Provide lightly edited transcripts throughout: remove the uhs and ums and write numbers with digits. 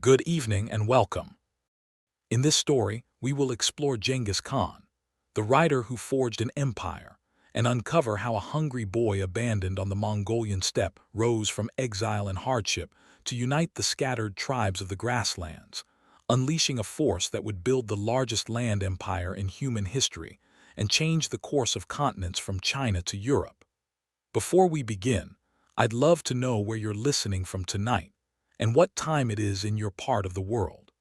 Good evening and welcome. In this story, we will explore Genghis Khan, the rider who forged an empire, and uncover how a hungry boy abandoned on the Mongolian steppe rose from exile and hardship to unite the scattered tribes of the grasslands, unleashing a force that would build the largest land empire in human history and change the course of continents from China to Europe. Before we begin, I'd love to know where you're listening from tonight and what time it is in your part of the world.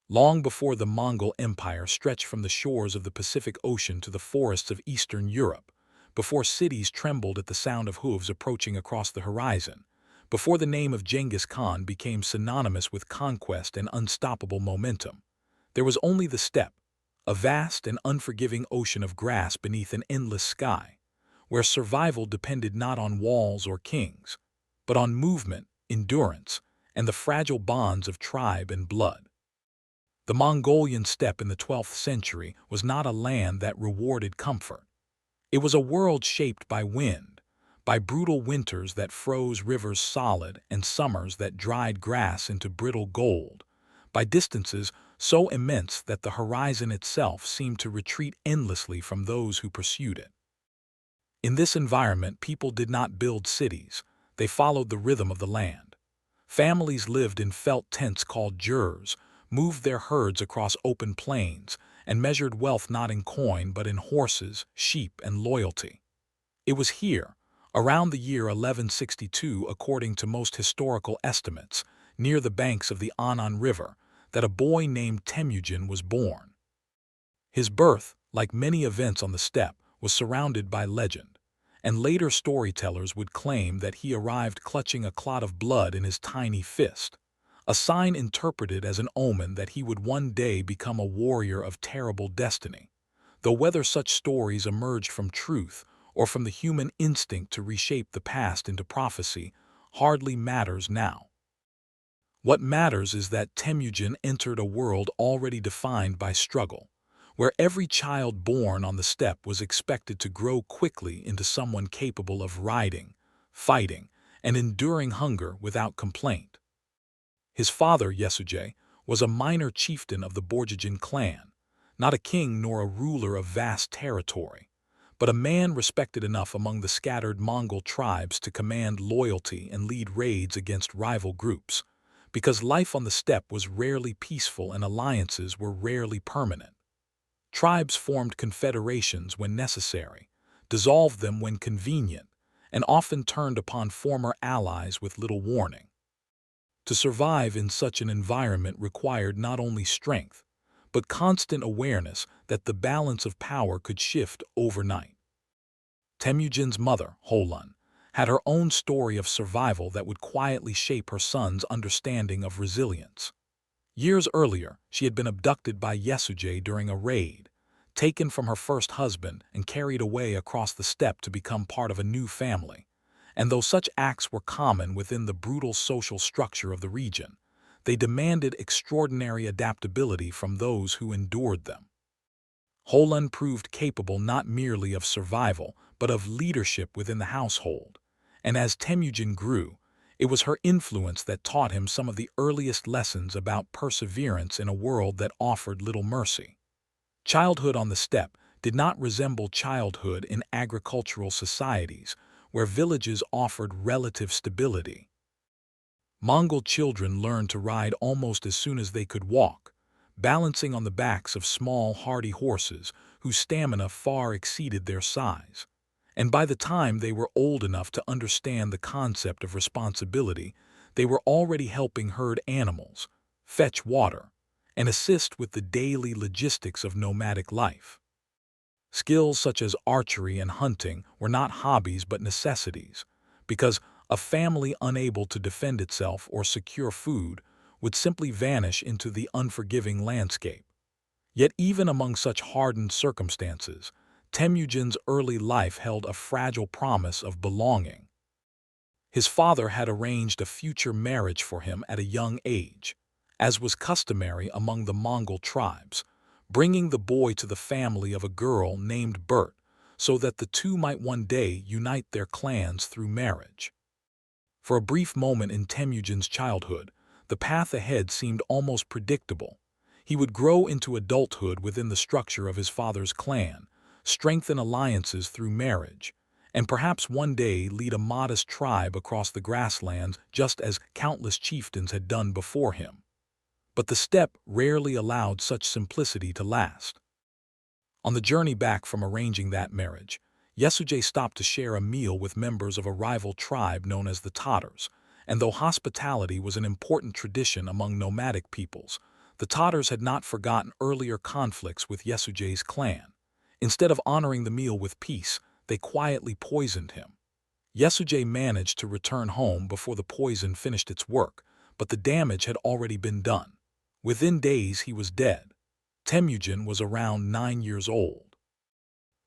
Long before the Mongol Empire stretched from the shores of the Pacific Ocean to the forests of Eastern Europe, before cities trembled at the sound of hooves approaching across the horizon, before the name of Genghis Khan became synonymous with conquest and unstoppable momentum, there was only the steppe, a vast and unforgiving ocean of grass beneath an endless sky, where survival depended not on walls or kings, but on movement, endurance, and the fragile bonds of tribe and blood. The Mongolian steppe in the 12th century was not a land that rewarded comfort. It was a world shaped by wind, by brutal winters that froze rivers solid and summers that dried grass into brittle gold, by distances so immense that the horizon itself seemed to retreat endlessly from those who pursued it. In this environment, people did not build cities, they followed the rhythm of the land. Families lived in felt tents called jurs, moved their herds across open plains, and measured wealth not in coin but in horses, sheep, and loyalty. It was here, around the year 1162 according to most historical estimates, near the banks of the Anan River, that a boy named Temujin was born. His birth, like many events on the steppe, was surrounded by legend, and later storytellers would claim that he arrived clutching a clot of blood in his tiny fist, a sign interpreted as an omen that he would one day become a warrior of terrible destiny, though whether such stories emerged from truth or from the human instinct to reshape the past into prophecy hardly matters now. What matters is that Temujin entered a world already defined by struggle, where every child born on the steppe was expected to grow quickly into someone capable of riding, fighting, and enduring hunger without complaint. His father, Yesuje, was a minor chieftain of the Borjigin clan, not a king nor a ruler of vast territory, but a man respected enough among the scattered Mongol tribes to command loyalty and lead raids against rival groups, because life on the steppe was rarely peaceful and alliances were rarely permanent. Tribes formed confederations when necessary, dissolved them when convenient, and often turned upon former allies with little warning. To survive in such an environment required not only strength, but constant awareness that the balance of power could shift overnight. Temujin's mother, Holun, had her own story of survival that would quietly shape her son's understanding of resilience. Years earlier, she had been abducted by Yesuje during a raid, taken from her first husband and carried away across the steppe to become part of a new family. And though such acts were common within the brutal social structure of the region, they demanded extraordinary adaptability from those who endured them. Holun proved capable not merely of survival, but of leadership within the household, and as Temujin grew, it was her influence that taught him some of the earliest lessons about perseverance in a world that offered little mercy. Childhood on the steppe did not resemble childhood in agricultural societies, where villages offered relative stability. Mongol children learned to ride almost as soon as they could walk, balancing on the backs of small, hardy horses whose stamina far exceeded their size. And by the time they were old enough to understand the concept of responsibility, they were already helping herd animals, fetch water, and assist with the daily logistics of nomadic life. Skills such as archery and hunting were not hobbies but necessities, because a family unable to defend itself or secure food would simply vanish into the unforgiving landscape. Yet even among such hardened circumstances, Temujin's early life held a fragile promise of belonging. His father had arranged a future marriage for him at a young age, as was customary among the Mongol tribes, bringing the boy to the family of a girl named Bert so that the two might one day unite their clans through marriage. For a brief moment in Temujin's childhood, The path ahead seemed almost predictable. He would grow into adulthood within the structure of his father's clan, strengthen alliances through marriage, and perhaps one day lead a modest tribe across the grasslands just as countless chieftains had done before him. But the steppe rarely allowed such simplicity to last. On the journey back from arranging that marriage, Yesuje stopped to share a meal with members of a rival tribe known as the Tatars, and though hospitality was an important tradition among nomadic peoples, the Tatars had not forgotten earlier conflicts with Yesuje's clan. Instead of honoring the meal with peace, they quietly poisoned him. Yesuje managed to return home before the poison finished its work, but the damage had already been done. Within days he was dead. Temujin was around 9 years old.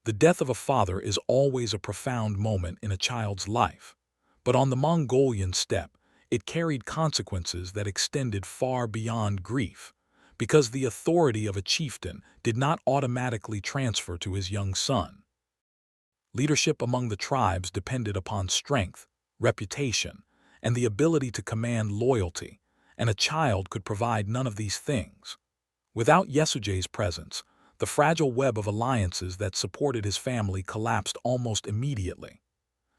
The death of a father is always a profound moment in a child's life, but on the Mongolian steppe, it carried consequences that extended far beyond grief, because the authority of a chieftain did not automatically transfer to his young son. Leadership among the tribes depended upon strength, reputation, and the ability to command loyalty, and a child could provide none of these things. Without Yesuje's presence, the fragile web of alliances that supported his family collapsed almost immediately.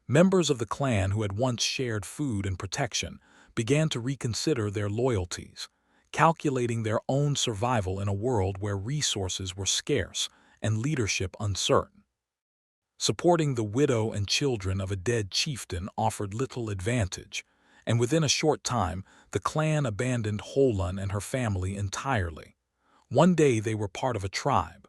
Members of the clan who had once shared food and protection began to reconsider their loyalties, calculating their own survival in a world where resources were scarce and leadership uncertain. Supporting the widow and children of a dead chieftain offered little advantage, and within a short time the clan abandoned Holun and her family entirely. One day they were part of a tribe.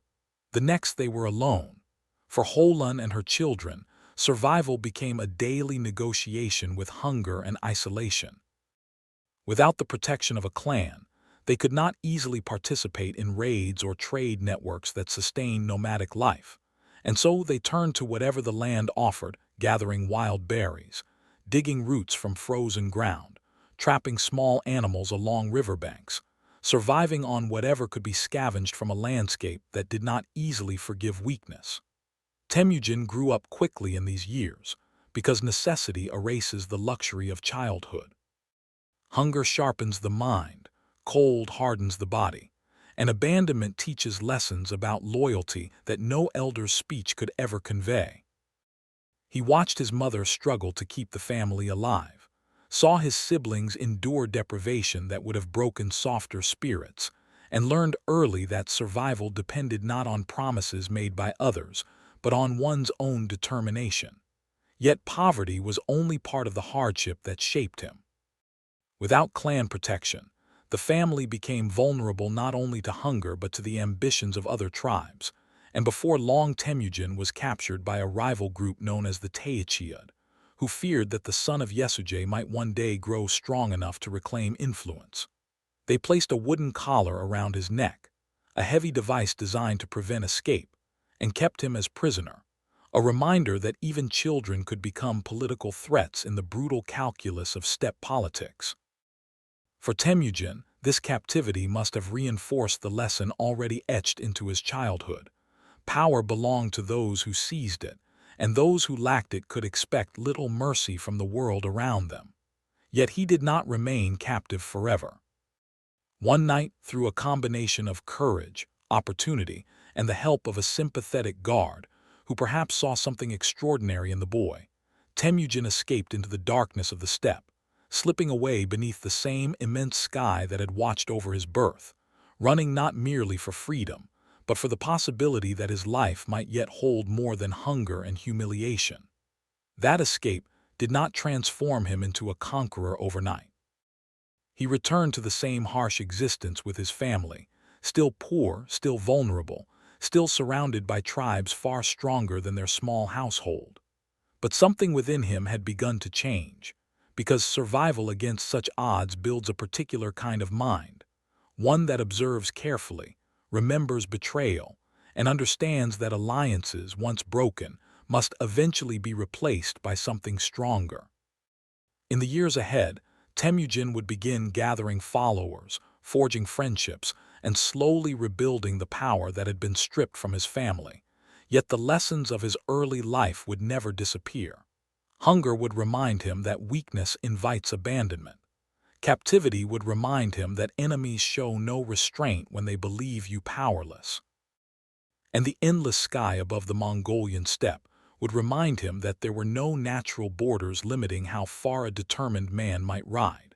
The next they were alone. For Holun and her children, survival became a daily negotiation with hunger and isolation. Without the protection of a clan, they could not easily participate in raids or trade networks that sustained nomadic life, and so they turned to whatever the land offered, gathering wild berries, digging roots from frozen ground, trapping small animals along riverbanks, surviving on whatever could be scavenged from a landscape that did not easily forgive weakness. Temujin grew up quickly in these years, because necessity erases the luxury of childhood. Hunger sharpens the mind, cold hardens the body, and abandonment teaches lessons about loyalty that no elder's speech could ever convey. He watched his mother struggle to keep the family alive, saw his siblings endure deprivation that would have broken softer spirits, and learned early that survival depended not on promises made by others, but on one's own determination. Yet poverty was only part of the hardship that shaped him. Without clan protection, the family became vulnerable not only to hunger but to the ambitions of other tribes, and before long Temujin was captured by a rival group known as the Temujin, who feared that the son of Yesuje might one day grow strong enough to reclaim influence. They placed a wooden collar around his neck, a heavy device designed to prevent escape, and kept him as prisoner, a reminder that even children could become political threats in the brutal calculus of steppe politics. For Temujin, this captivity must have reinforced the lesson already etched into his childhood. Power belonged to those who seized it, and those who lacked it could expect little mercy from the world around them. Yet he did not remain captive forever. One night, through a combination of courage, opportunity, and the help of a sympathetic guard, who perhaps saw something extraordinary in the boy, Temujin escaped into the darkness of the steppe, slipping away beneath the same immense sky that had watched over his birth, running not merely for freedom, but for the possibility that his life might yet hold more than hunger and humiliation. That escape did not transform him into a conqueror overnight. He returned to the same harsh existence with his family, still poor, still vulnerable, still surrounded by tribes far stronger than their small household. But something within him had begun to change, because survival against such odds builds a particular kind of mind, one that observes carefully, remembers betrayal, and understands that alliances, once broken, must eventually be replaced by something stronger. In the years ahead, Temujin would begin gathering followers, forging friendships, and slowly rebuilding the power that had been stripped from his family. Yet the lessons of his early life would never disappear. Hunger would remind him that weakness invites abandonment. Captivity would remind him that enemies show no restraint when they believe you powerless. And the endless sky above the Mongolian steppe would remind him that there were no natural borders limiting how far a determined man might ride.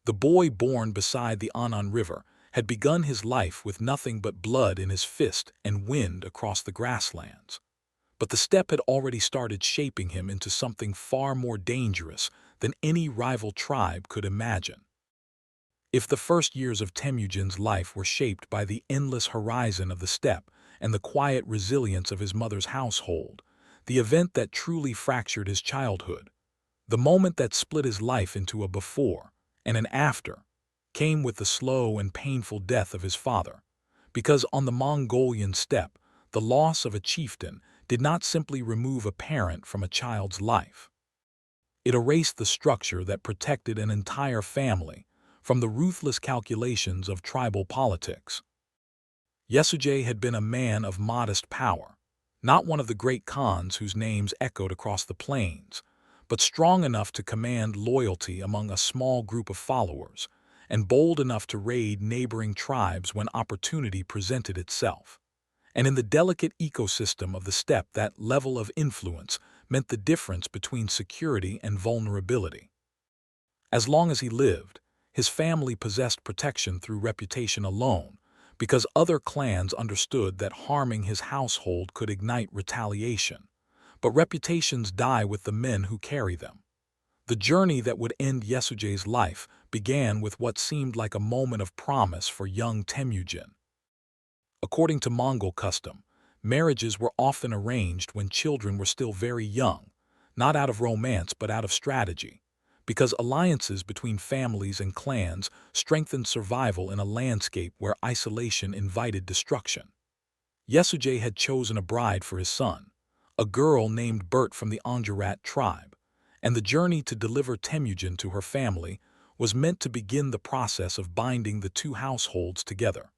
The boy born beside the Anan River had begun his life with nothing but blood in his fist and wind across the grasslands. But the steppe had already started shaping him into something far more dangerous than any rival tribe could imagine. If the first years of Temujin's life were shaped by the endless horizon of the steppe and the quiet resilience of his mother's household, the event that truly fractured his childhood, the moment that split his life into a before and an after, came with the slow and painful death of his father. Because on the Mongolian steppe, the loss of a chieftain did not simply remove a parent from a child's life. It erased the structure that protected an entire family from the ruthless calculations of tribal politics. Yesuje had been a man of modest power, not one of the great Khans whose names echoed across the plains, but strong enough to command loyalty among a small group of followers, and bold enough to raid neighboring tribes when opportunity presented itself. And in the delicate ecosystem of the steppe, that level of influence meant the difference between security and vulnerability. As long as he lived, his family possessed protection through reputation alone, because other clans understood that harming his household could ignite retaliation. But reputations die with the men who carry them. The journey that would end Yesuje's life began with what seemed like a moment of promise for young Temujin. According to Mongol custom, marriages were often arranged when children were still very young, not out of romance but out of strategy, because alliances between families and clans strengthened survival in a landscape where isolation invited destruction. Yesuje had chosen a bride for his son, a girl named Bert from the Anjarat tribe, and the journey to deliver Temujin to her family was meant to begin the process of binding the two households together.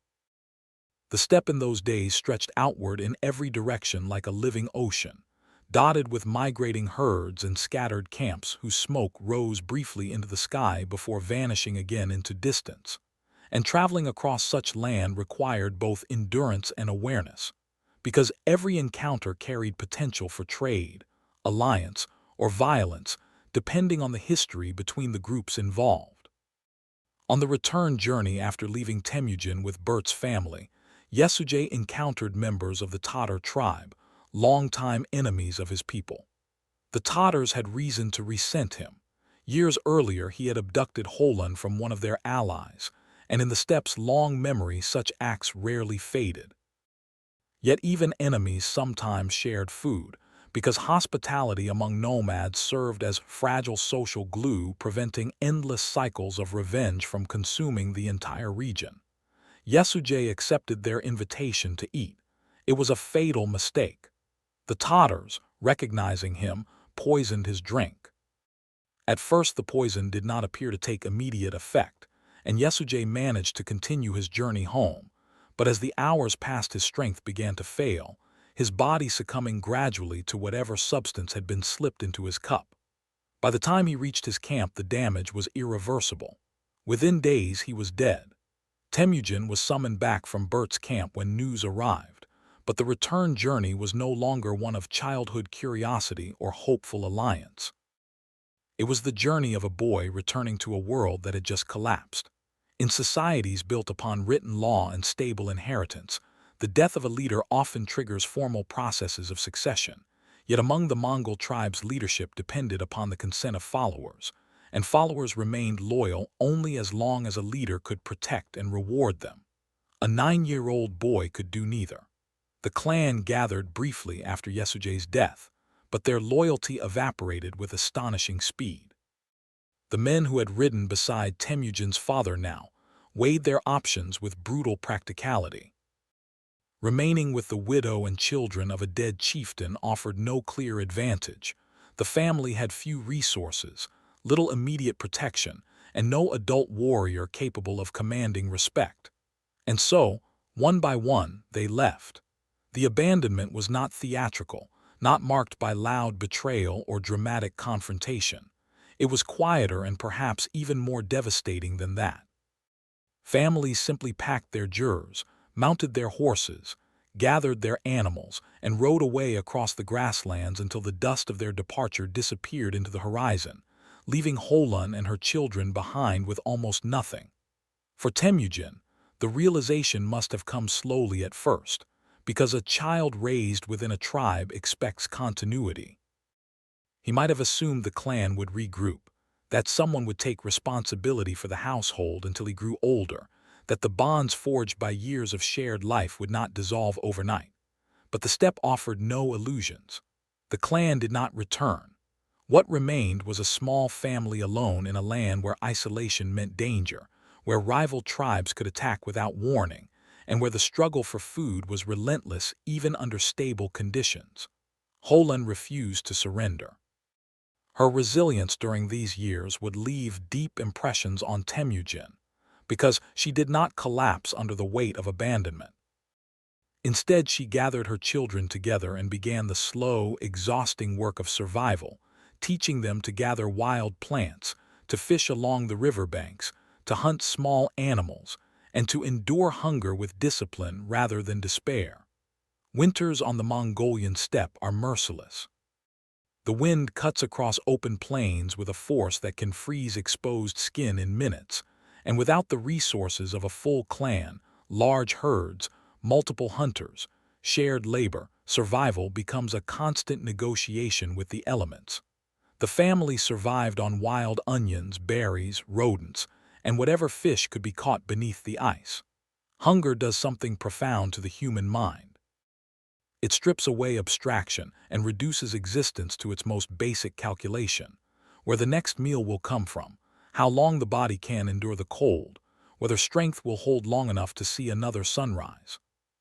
The steppe in those days stretched outward in every direction like a living ocean, dotted with migrating herds and scattered camps whose smoke rose briefly into the sky before vanishing again into distance. And traveling across such land required both endurance and awareness, because every encounter carried potential for trade, alliance, or violence, depending on the history between the groups involved. On the return journey after leaving Temujin with Bert's family, Yesuje encountered members of the Tatar tribe, longtime enemies of his people. The Tatars had reason to resent him. Years earlier he had abducted Holan from one of their allies, and in the steppe's long memory such acts rarely faded. Yet even enemies sometimes shared food, because hospitality among nomads served as fragile social glue, preventing endless cycles of revenge from consuming the entire region. Yesuje accepted their invitation to eat. It was a fatal mistake. The Tatars, recognizing him, poisoned his drink. At first the poison did not appear to take immediate effect, and Yesuje managed to continue his journey home, but as the hours passed his strength began to fail, his body succumbing gradually to whatever substance had been slipped into his cup. By the time he reached his camp the damage was irreversible. Within days he was dead. Temujin was summoned back from Bert's camp when news arrived, but the return journey was no longer one of childhood curiosity or hopeful alliance. It was the journey of a boy returning to a world that had just collapsed. In societies built upon written law and stable inheritance, the death of a leader often triggers formal processes of succession, yet among the Mongol tribes leadership depended upon the consent of followers, and followers remained loyal only as long as a leader could protect and reward them. A 9-year-old boy could do neither. The clan gathered briefly after Yesuje's death, but their loyalty evaporated with astonishing speed. The men who had ridden beside Temujin's father now weighed their options with brutal practicality. Remaining with the widow and children of a dead chieftain offered no clear advantage. The family had few resources, little immediate protection, and no adult warrior capable of commanding respect. And so, one by one, they left. The abandonment was not theatrical, not marked by loud betrayal or dramatic confrontation. It was quieter and perhaps even more devastating than that. Families simply packed their jurs, mounted their horses, gathered their animals, and rode away across the grasslands until the dust of their departure disappeared into the horizon, leaving Holun and her children behind with almost nothing. For Temujin, the realization must have come slowly at first, because a child raised within a tribe expects continuity. He might have assumed the clan would regroup, that someone would take responsibility for the household until he grew older, that the bonds forged by years of shared life would not dissolve overnight. But the steppe offered no illusions. The clan did not return. What remained was a small family alone in a land where isolation meant danger, where rival tribes could attack without warning, and where the struggle for food was relentless even under stable conditions. Holun refused to surrender. Her resilience during these years would leave deep impressions on Temujin, because she did not collapse under the weight of abandonment. Instead, she gathered her children together and began the slow, exhausting work of survival, teaching them to gather wild plants, to fish along the riverbanks, to hunt small animals, and to endure hunger with discipline rather than despair. Winters on the Mongolian steppe are merciless. The wind cuts across open plains with a force that can freeze exposed skin in minutes, and without the resources of a full clan, large herds, multiple hunters, shared labor, survival becomes a constant negotiation with the elements. The family survived on wild onions, berries, rodents, and whatever fish could be caught beneath the ice. Hunger does something profound to the human mind. It strips away abstraction and reduces existence to its most basic calculation, where the next meal will come from, how long the body can endure the cold, whether strength will hold long enough to see another sunrise.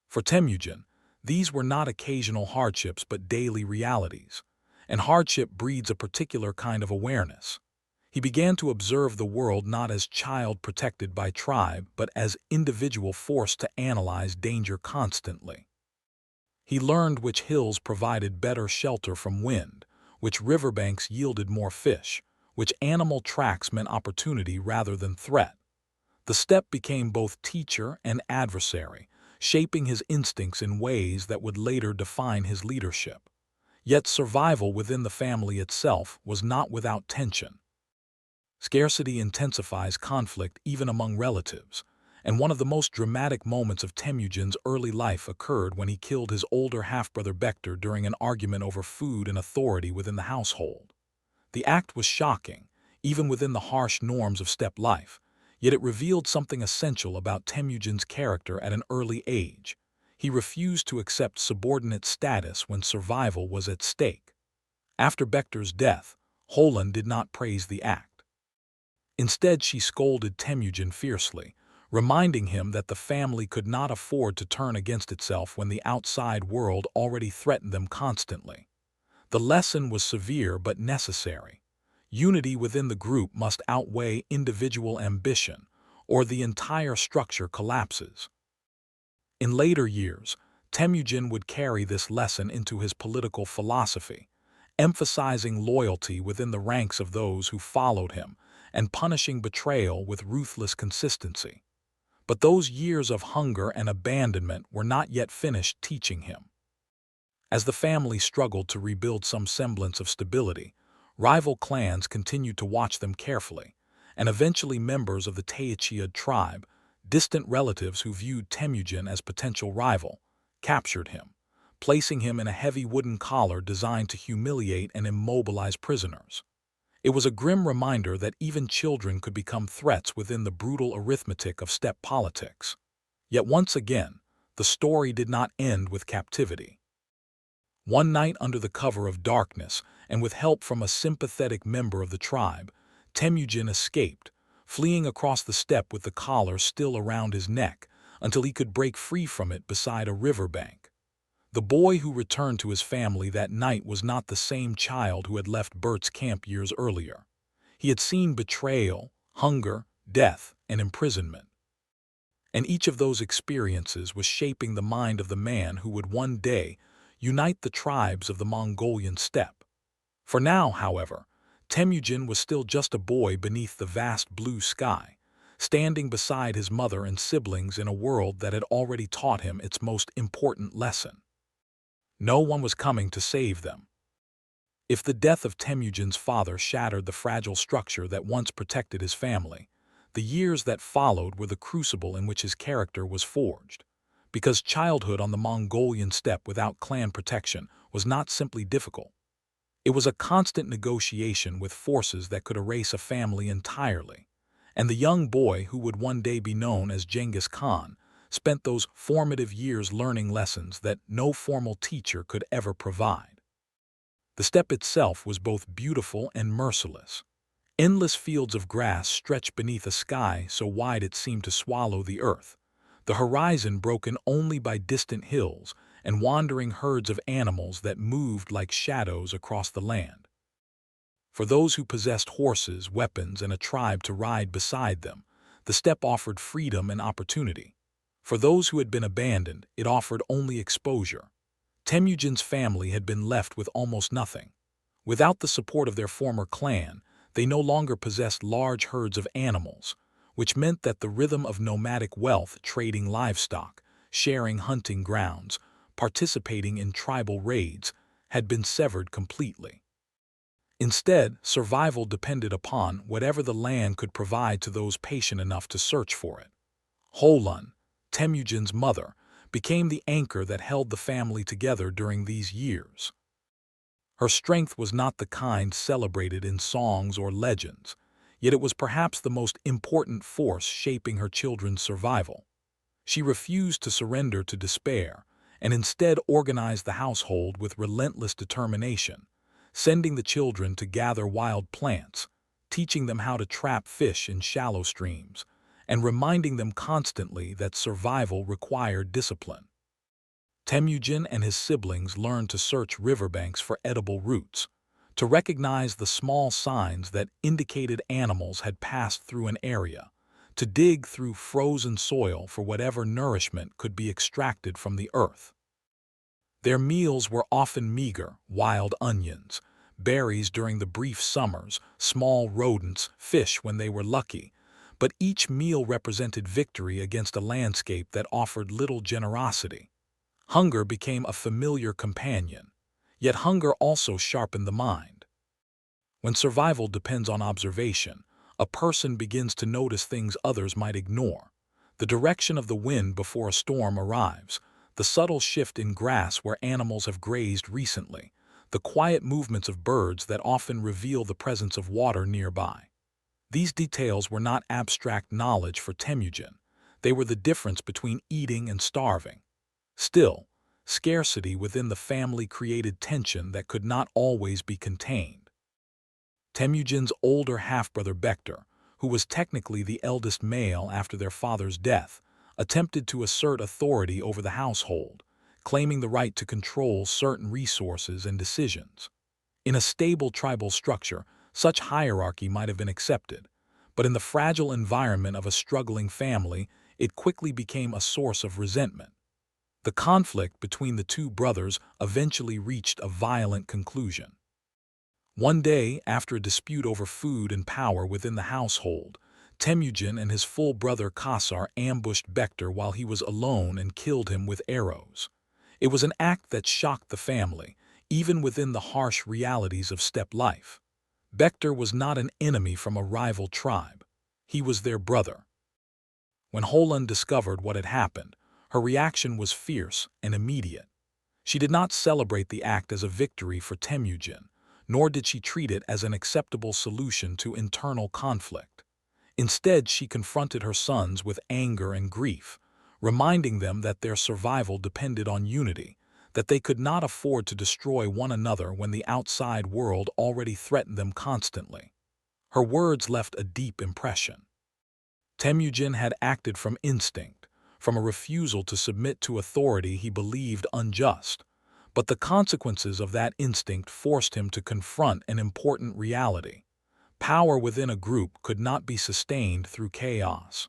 For Temujin, these were not occasional hardships but daily realities, and hardship breeds a particular kind of awareness. He began to observe the world not as child protected by tribe but as individual forced to analyze danger constantly. He learned which hills provided better shelter from wind, which riverbanks yielded more fish, which animal tracks meant opportunity rather than threat. The steppe became both teacher and adversary, shaping his instincts in ways that would later define his leadership. Yet survival within the family itself was not without tension. Scarcity intensifies conflict even among relatives, and one of the most dramatic moments of Temujin's early life occurred when he killed his older half-brother Bektar during an argument over food and authority within the household. The act was shocking, even within the harsh norms of steppe life, yet it revealed something essential about Temujin's character at an early age. He refused to accept subordinate status when survival was at stake. After Bektar's death, Holun did not praise the act. Instead, she scolded Temujin fiercely, reminding him that the family could not afford to turn against itself when the outside world already threatened them constantly. The lesson was severe but necessary. Unity within the group must outweigh individual ambition, or the entire structure collapses. In later years, Temujin would carry this lesson into his political philosophy, emphasizing loyalty within the ranks of those who followed him and punishing betrayal with ruthless consistency. But those years of hunger and abandonment were not yet finished teaching him. As the family struggled to rebuild some semblance of stability, rival clans continued to watch them carefully, and eventually members of the Teachiad tribe, distant relatives who viewed Temujin as potential rival, captured him, placing him in a heavy wooden collar designed to humiliate and immobilize prisoners. It was a grim reminder that even children could become threats within the brutal arithmetic of steppe politics. Yet once again, the story did not end with captivity. One night under the cover of darkness, and with help from a sympathetic member of the tribe, Temujin escaped, fleeing across the steppe with the collar still around his neck until he could break free from it beside a riverbank. The boy who returned to his family that night was not the same child who had left Bert's camp years earlier. He had seen betrayal, hunger, death, and imprisonment. And each of those experiences was shaping the mind of the man who would one day unite the tribes of the Mongolian steppe. For now, however, Temujin was still just a boy beneath the vast blue sky, standing beside his mother and siblings in a world that had already taught him its most important lesson. No one was coming to save them. If the death of Temujin's father shattered the fragile structure that once protected his family, the years that followed were the crucible in which his character was forged. Because childhood on the Mongolian steppe without clan protection was not simply difficult. It was a constant negotiation with forces that could erase a family entirely. And the young boy who would one day be known as Genghis Khan spent those formative years learning lessons that no formal teacher could ever provide. The steppe itself was both beautiful and merciless. Endless fields of grass stretched beneath a sky so wide it seemed to swallow the earth, the horizon broken only by distant hills and wandering herds of animals that moved like shadows across the land. For those who possessed horses, weapons, and a tribe to ride beside them, the steppe offered freedom and opportunity. For those who had been abandoned, it offered only exposure. Temujin's family had been left with almost nothing. Without the support of their former clan, they no longer possessed large herds of animals, which meant that the rhythm of nomadic wealth, trading livestock, sharing hunting grounds, participating in tribal raids, had been severed completely. Instead, survival depended upon whatever the land could provide to those patient enough to search for it. Holun, Temujin's mother, became the anchor that held the family together during these years. Her strength was not the kind celebrated in songs or legends, yet it was perhaps the most important force shaping her children's survival. She refused to surrender to despair, and instead organized the household with relentless determination, sending the children to gather wild plants, teaching them how to trap fish in shallow streams, and reminding them constantly that survival required discipline. Temujin and his siblings learned to search riverbanks for edible roots, to recognize the small signs that indicated animals had passed through an area, to dig through frozen soil for whatever nourishment could be extracted from the earth. Their meals were often meager: wild onions, berries during the brief summers, small rodents, fish when they were lucky, but each meal represented victory against a landscape that offered little generosity. Hunger became a familiar companion, yet hunger also sharpened the mind. When survival depends on observation, a person begins to notice things others might ignore: the direction of the wind before a storm arrives, the subtle shift in grass where animals have grazed recently, the quiet movements of birds that often reveal the presence of water nearby. These details were not abstract knowledge for Temujin. They were the difference between eating and starving. Still, scarcity within the family created tension that could not always be contained. Temujin's older half-brother Bektar, who was technically the eldest male after their father's death, attempted to assert authority over the household, claiming the right to control certain resources and decisions. In a stable tribal structure, such hierarchy might have been accepted, but in the fragile environment of a struggling family, it quickly became a source of resentment. The conflict between the two brothers eventually reached a violent conclusion. One day, after a dispute over food and power within the household, Temujin and his full brother Kasar ambushed Bektar while he was alone and killed him with arrows. It was an act that shocked the family, even within the harsh realities of steppe life. Bektar was not an enemy from a rival tribe. He was their brother. When Holun discovered what had happened, her reaction was fierce and immediate. She did not celebrate the act as a victory for Temujin, nor did she treat it as an acceptable solution to internal conflict. Instead, she confronted her sons with anger and grief, reminding them that their survival depended on unity, that they could not afford to destroy one another when the outside world already threatened them constantly. Her words left a deep impression. Temujin had acted from instinct, from a refusal to submit to authority he believed unjust, but the consequences of that instinct forced him to confront an important reality. Power within a group could not be sustained through chaos.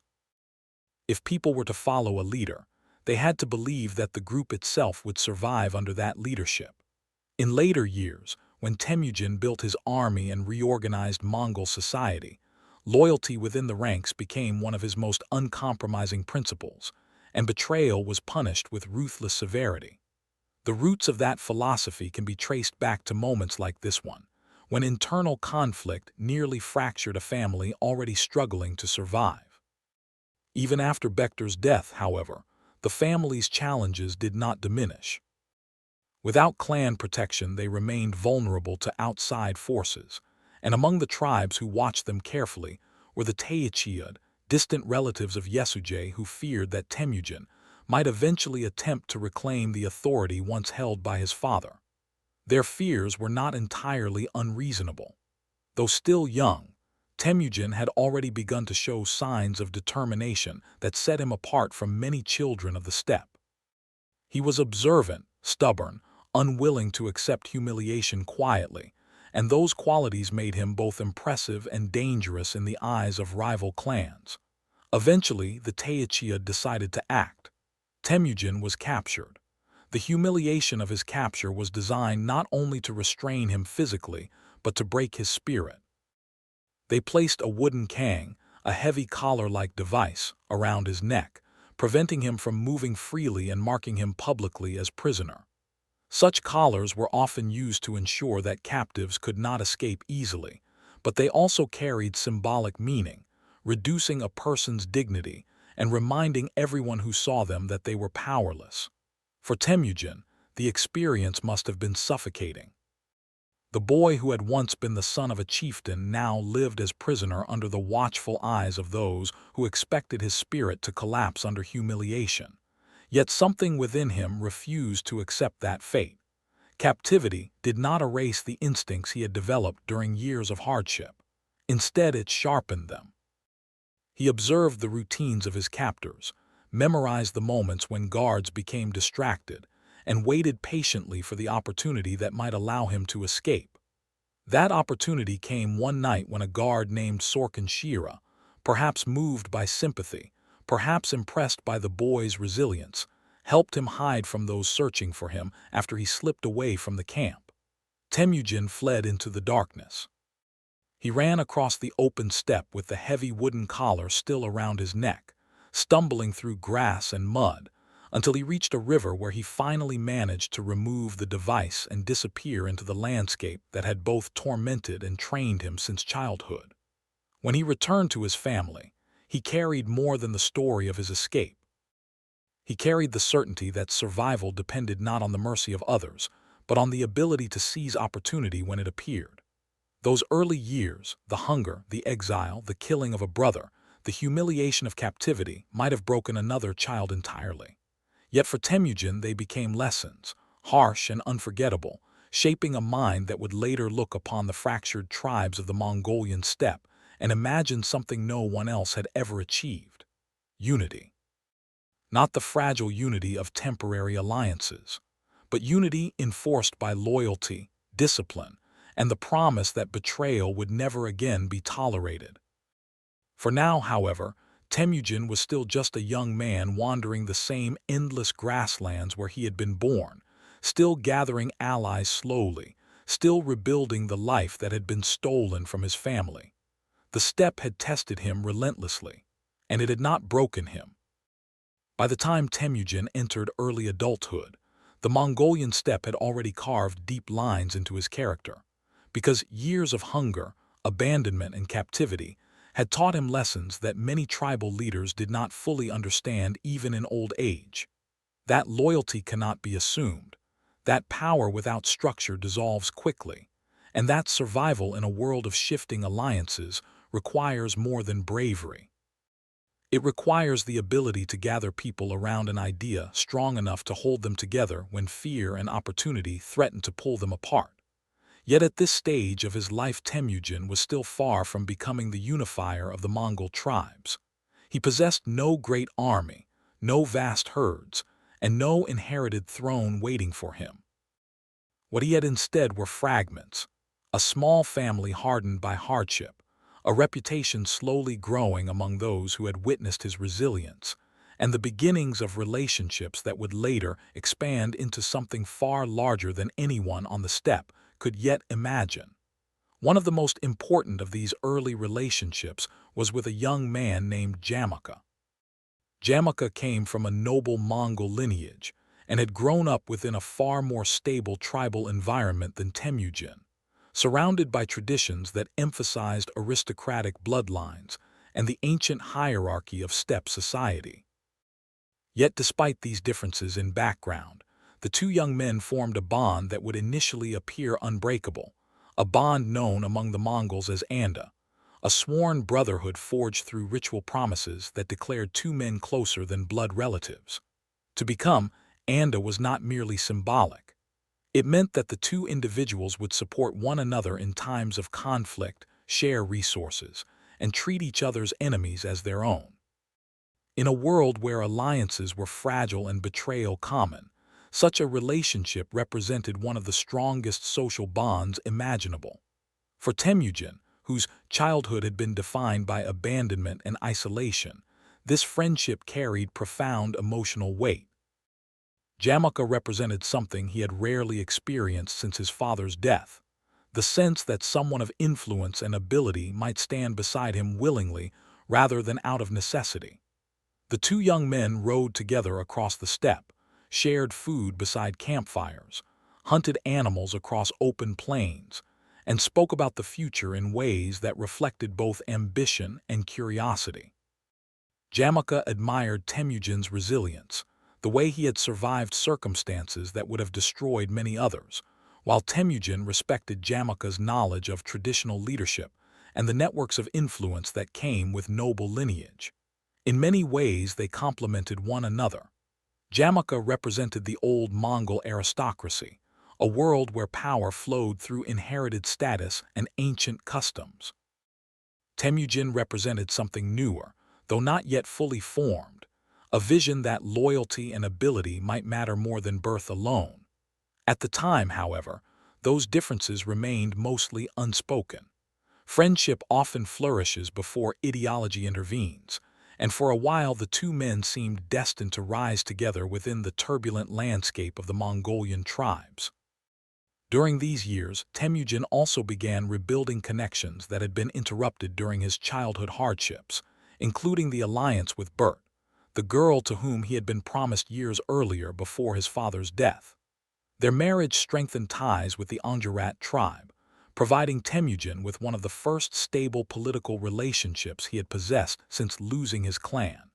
If people were to follow a leader, they had to believe that the group itself would survive under that leadership. In later years, when Temujin built his army and reorganized Mongol society, loyalty within the ranks became one of his most uncompromising principles, and betrayal was punished with ruthless severity. The roots of that philosophy can be traced back to moments like this one, when internal conflict nearly fractured a family already struggling to survive. Even after Bekter's death, however, the family's challenges did not diminish. Without clan protection, they remained vulnerable to outside forces, and among the tribes who watched them carefully were the Teyichiyad, distant relatives of Yesujay who feared that Temujin might eventually attempt to reclaim the authority once held by his father. Their fears were not entirely unreasonable. Though still young, Temujin had already begun to show signs of determination that set him apart from many children of the steppe. He was observant, stubborn, unwilling to accept humiliation quietly, and those qualities made him both impressive and dangerous in the eyes of rival clans. Eventually, the Teyichiyad decided to act. Temujin was captured. The humiliation of his capture was designed not only to restrain him physically, but to break his spirit. They placed a wooden kang, a heavy collar-like device, around his neck, preventing him from moving freely and marking him publicly as prisoner. Such collars were often used to ensure that captives could not escape easily, but they also carried symbolic meaning, reducing a person's dignity and reminding everyone who saw them that they were powerless. For Temujin, the experience must have been suffocating. The boy who had once been the son of a chieftain now lived as prisoner under the watchful eyes of those who expected his spirit to collapse under humiliation. Yet something within him refused to accept that fate. Captivity did not erase the instincts he had developed during years of hardship. Instead, it sharpened them. He observed the routines of his captors, memorized the moments when guards became distracted, and waited patiently for the opportunity that might allow him to escape. That opportunity came one night when a guard named Sorkin Shira, perhaps moved by sympathy, perhaps impressed by the boy's resilience, helped him hide from those searching for him after he slipped away from the camp. Temujin fled into the darkness. He ran across the open steppe with the heavy wooden collar still around his neck, stumbling through grass and mud, until he reached a river where he finally managed to remove the device and disappear into the landscape that had both tormented and trained him since childhood. When he returned to his family, he carried more than the story of his escape. He carried the certainty that survival depended not on the mercy of others, but on the ability to seize opportunity when it appeared. Those early years, the hunger, the exile, the killing of a brother, the humiliation of captivity might have broken another child entirely. Yet for Temujin they became lessons, harsh and unforgettable, shaping a mind that would later look upon the fractured tribes of the Mongolian steppe and imagine something no one else had ever achieved: unity. Not the fragile unity of temporary alliances, but unity enforced by loyalty, discipline, and the promise that betrayal would never again be tolerated. For now, however, Temujin was still just a young man wandering the same endless grasslands where he had been born, still gathering allies slowly, still rebuilding the life that had been stolen from his family. The steppe had tested him relentlessly, and it had not broken him. By the time Temujin entered early adulthood, the Mongolian steppe had already carved deep lines into his character, because years of hunger, abandonment, and captivity had taught him lessons that many tribal leaders did not fully understand even in old age. That loyalty cannot be assumed, that power without structure dissolves quickly, and that survival in a world of shifting alliances requires more than bravery. It requires the ability to gather people around an idea strong enough to hold them together when fear and opportunity threaten to pull them apart. Yet at this stage of his life, Temujin was still far from becoming the unifier of the Mongol tribes. He possessed no great army, no vast herds, and no inherited throne waiting for him. What he had instead were fragments: a small family hardened by hardship, a reputation slowly growing among those who had witnessed his resilience, and the beginnings of relationships that would later expand into something far larger than anyone on the steppe could yet imagine. One of the most important of these early relationships was with a young man named Jamaka. Jamaka came from a noble Mongol lineage and had grown up within a far more stable tribal environment than Temujin, surrounded by traditions that emphasized aristocratic bloodlines and the ancient hierarchy of steppe society. Yet despite these differences in background, the two young men formed a bond that would initially appear unbreakable, a bond known among the Mongols as Anda, a sworn brotherhood forged through ritual promises that declared two men closer than blood relatives. To become Anda was not merely symbolic. It meant that the two individuals would support one another in times of conflict, share resources, and treat each other's enemies as their own. In a world where alliances were fragile and betrayal common, such a relationship represented one of the strongest social bonds imaginable. For Temujin, whose childhood had been defined by abandonment and isolation, this friendship carried profound emotional weight. Jamaka represented something he had rarely experienced since his father's death, the sense that someone of influence and ability might stand beside him willingly rather than out of necessity. The two young men rode together across the steppe, shared food beside campfires, hunted animals across open plains, and spoke about the future in ways that reflected both ambition and curiosity. Jamaka admired Temujin's resilience, the way he had survived circumstances that would have destroyed many others, while Temujin respected Jamaka's knowledge of traditional leadership and the networks of influence that came with noble lineage. In many ways, they complemented one another. Jamaka represented the old Mongol aristocracy, a world where power flowed through inherited status and ancient customs. Temujin represented something newer, though not yet fully formed, a vision that loyalty and ability might matter more than birth alone. At the time, however, those differences remained mostly unspoken. Friendship often flourishes before ideology intervenes, and for a while the two men seemed destined to rise together within the turbulent landscape of the Mongolian tribes. During these years, Temujin also began rebuilding connections that had been interrupted during his childhood hardships, including the alliance with Bert, the girl to whom he had been promised years earlier before his father's death. Their marriage strengthened ties with the Anjurat tribe, providing Temujin with one of the first stable political relationships he had possessed since losing his clan.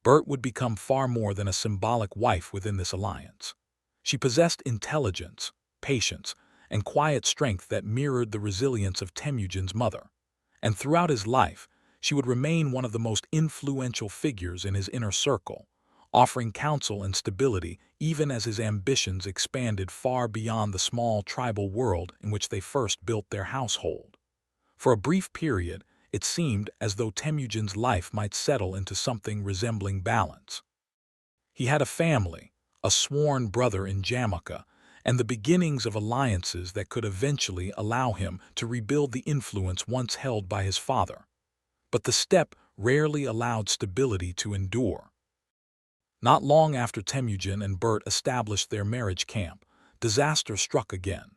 Bert would become far more than a symbolic wife within this alliance. She possessed intelligence, patience, and quiet strength that mirrored the resilience of Temujin's mother. And throughout his life, she would remain one of the most influential figures in his inner circle, offering counsel and stability even as his ambitions expanded far beyond the small tribal world in which they first built their household. For a brief period, it seemed as though Temujin's life might settle into something resembling balance. He had a family, a sworn brother in Jamaka, and the beginnings of alliances that could eventually allow him to rebuild the influence once held by his father. But the steppe rarely allowed stability to endure. Not long after Temujin and Bert established their marriage camp, disaster struck again.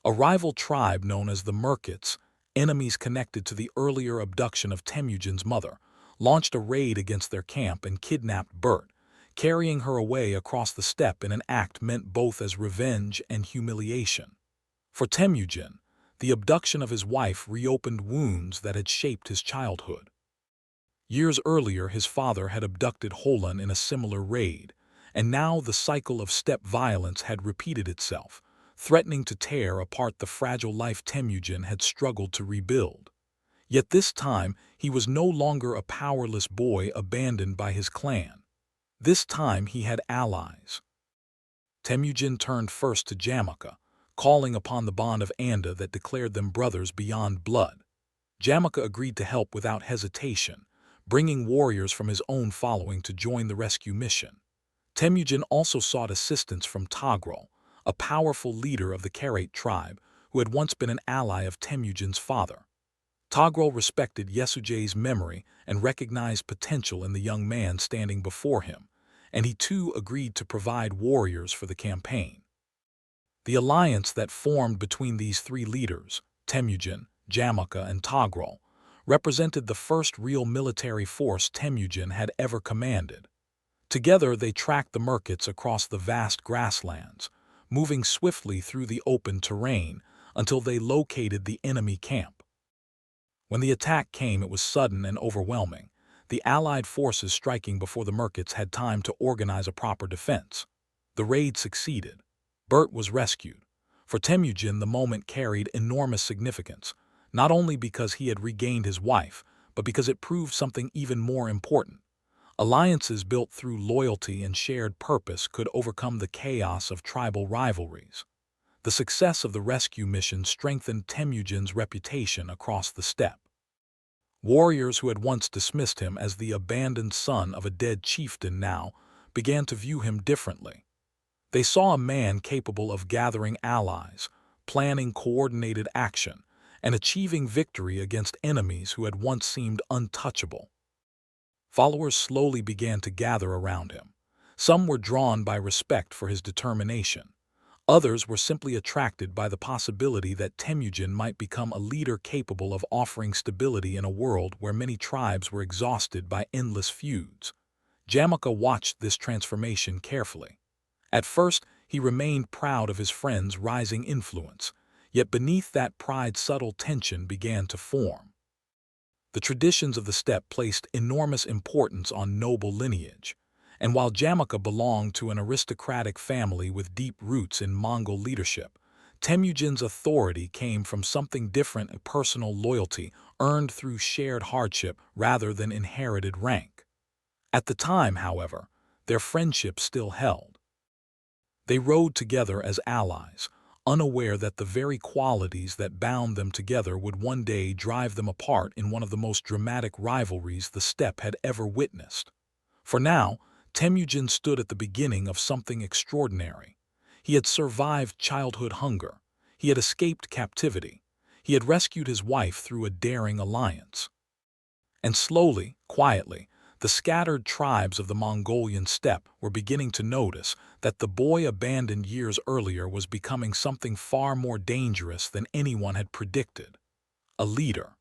A rival tribe known as the Merkits, enemies connected to the earlier abduction of Temujin's mother, launched a raid against their camp and kidnapped Bert, carrying her away across the steppe in an act meant both as revenge and humiliation. For Temujin, the abduction of his wife reopened wounds that had shaped his childhood. Years earlier, his father had abducted Holan in a similar raid, and now the cycle of steppe violence had repeated itself, threatening to tear apart the fragile life Temujin had struggled to rebuild. Yet this time, he was no longer a powerless boy abandoned by his clan. This time he had allies. Temujin turned first to Jamaka, calling upon the bond of Anda that declared them brothers beyond blood. Jamaka agreed to help without hesitation, bringing warriors from his own following to join the rescue mission. Temujin also sought assistance from Togrul, a powerful leader of the Karait tribe who had once been an ally of Temujin's father. Togrul respected Yesujay's memory and recognized potential in the young man standing before him, and he too agreed to provide warriors for the campaign. The alliance that formed between these three leaders, Temujin, Jamaka, and Togrul, represented the first real military force Temujin had ever commanded. Together they tracked the Merkits across the vast grasslands, moving swiftly through the open terrain until they located the enemy camp. When the attack came, it was sudden and overwhelming, the Allied forces striking before the Merkits had time to organize a proper defense. The raid succeeded. Bert was rescued. For Temujin, the moment carried enormous significance, not only because he had regained his wife, but because it proved something even more important. Alliances built through loyalty and shared purpose could overcome the chaos of tribal rivalries. The success of the rescue mission strengthened Temujin's reputation across the steppe. Warriors who had once dismissed him as the abandoned son of a dead chieftain now began to view him differently. They saw a man capable of gathering allies, planning coordinated action, and achieving victory against enemies who had once seemed untouchable. Followers slowly began to gather around him. Some were drawn by respect for his determination. Others were simply attracted by the possibility that Temujin might become a leader capable of offering stability in a world where many tribes were exhausted by endless feuds. Jamaka watched this transformation carefully. At first, he remained proud of his friend's rising influence, yet beneath that pride subtle tension began to form. The traditions of the steppe placed enormous importance on noble lineage, and while Jamaka belonged to an aristocratic family with deep roots in Mongol leadership, Temujin's authority came from something different: a personal loyalty earned through shared hardship rather than inherited rank. At the time, however, their friendship still held. They rode together as allies, unaware that the very qualities that bound them together would one day drive them apart in one of the most dramatic rivalries the steppe had ever witnessed. For now, Temujin stood at the beginning of something extraordinary. He had survived childhood hunger. He had escaped captivity. He had rescued his wife through a daring alliance. And slowly, quietly, the scattered tribes of the Mongolian steppe were beginning to notice that the boy abandoned years earlier was becoming something far more dangerous than anyone had predicted: a leader.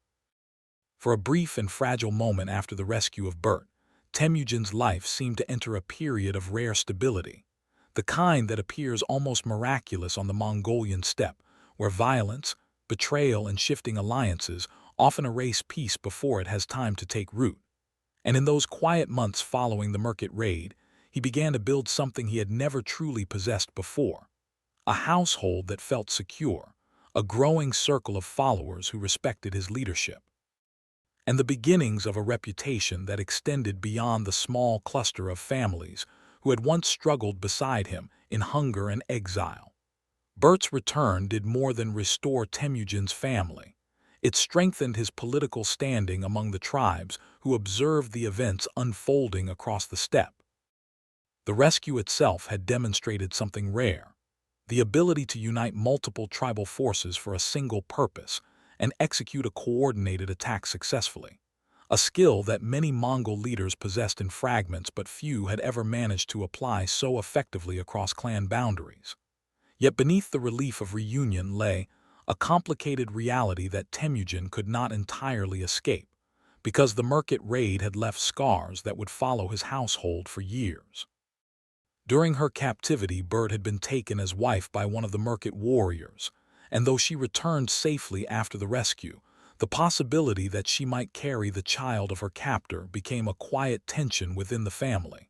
For a brief and fragile moment after the rescue of Bert, Temujin's life seemed to enter a period of rare stability, the kind that appears almost miraculous on the Mongolian steppe, where violence, betrayal, and shifting alliances often erase peace before it has time to take root. And in those quiet months following the Merkit raid, he began to build something he had never truly possessed before: a household that felt secure, a growing circle of followers who respected his leadership, and the beginnings of a reputation that extended beyond the small cluster of families who had once struggled beside him in hunger and exile. Bert's return did more than restore Temujin's family. It strengthened his political standing among the tribes who observed the events unfolding across the steppe. The rescue itself had demonstrated something rare: the ability to unite multiple tribal forces for a single purpose and execute a coordinated attack successfully, a skill that many Mongol leaders possessed in fragments but few had ever managed to apply so effectively across clan boundaries. Yet beneath the relief of reunion lay a complicated reality that Temujin could not entirely escape, because the Merkit raid had left scars that would follow his household for years. During her captivity, Bert had been taken as wife by one of the Merkit warriors, and though she returned safely after the rescue, the possibility that she might carry the child of her captor became a quiet tension within the family.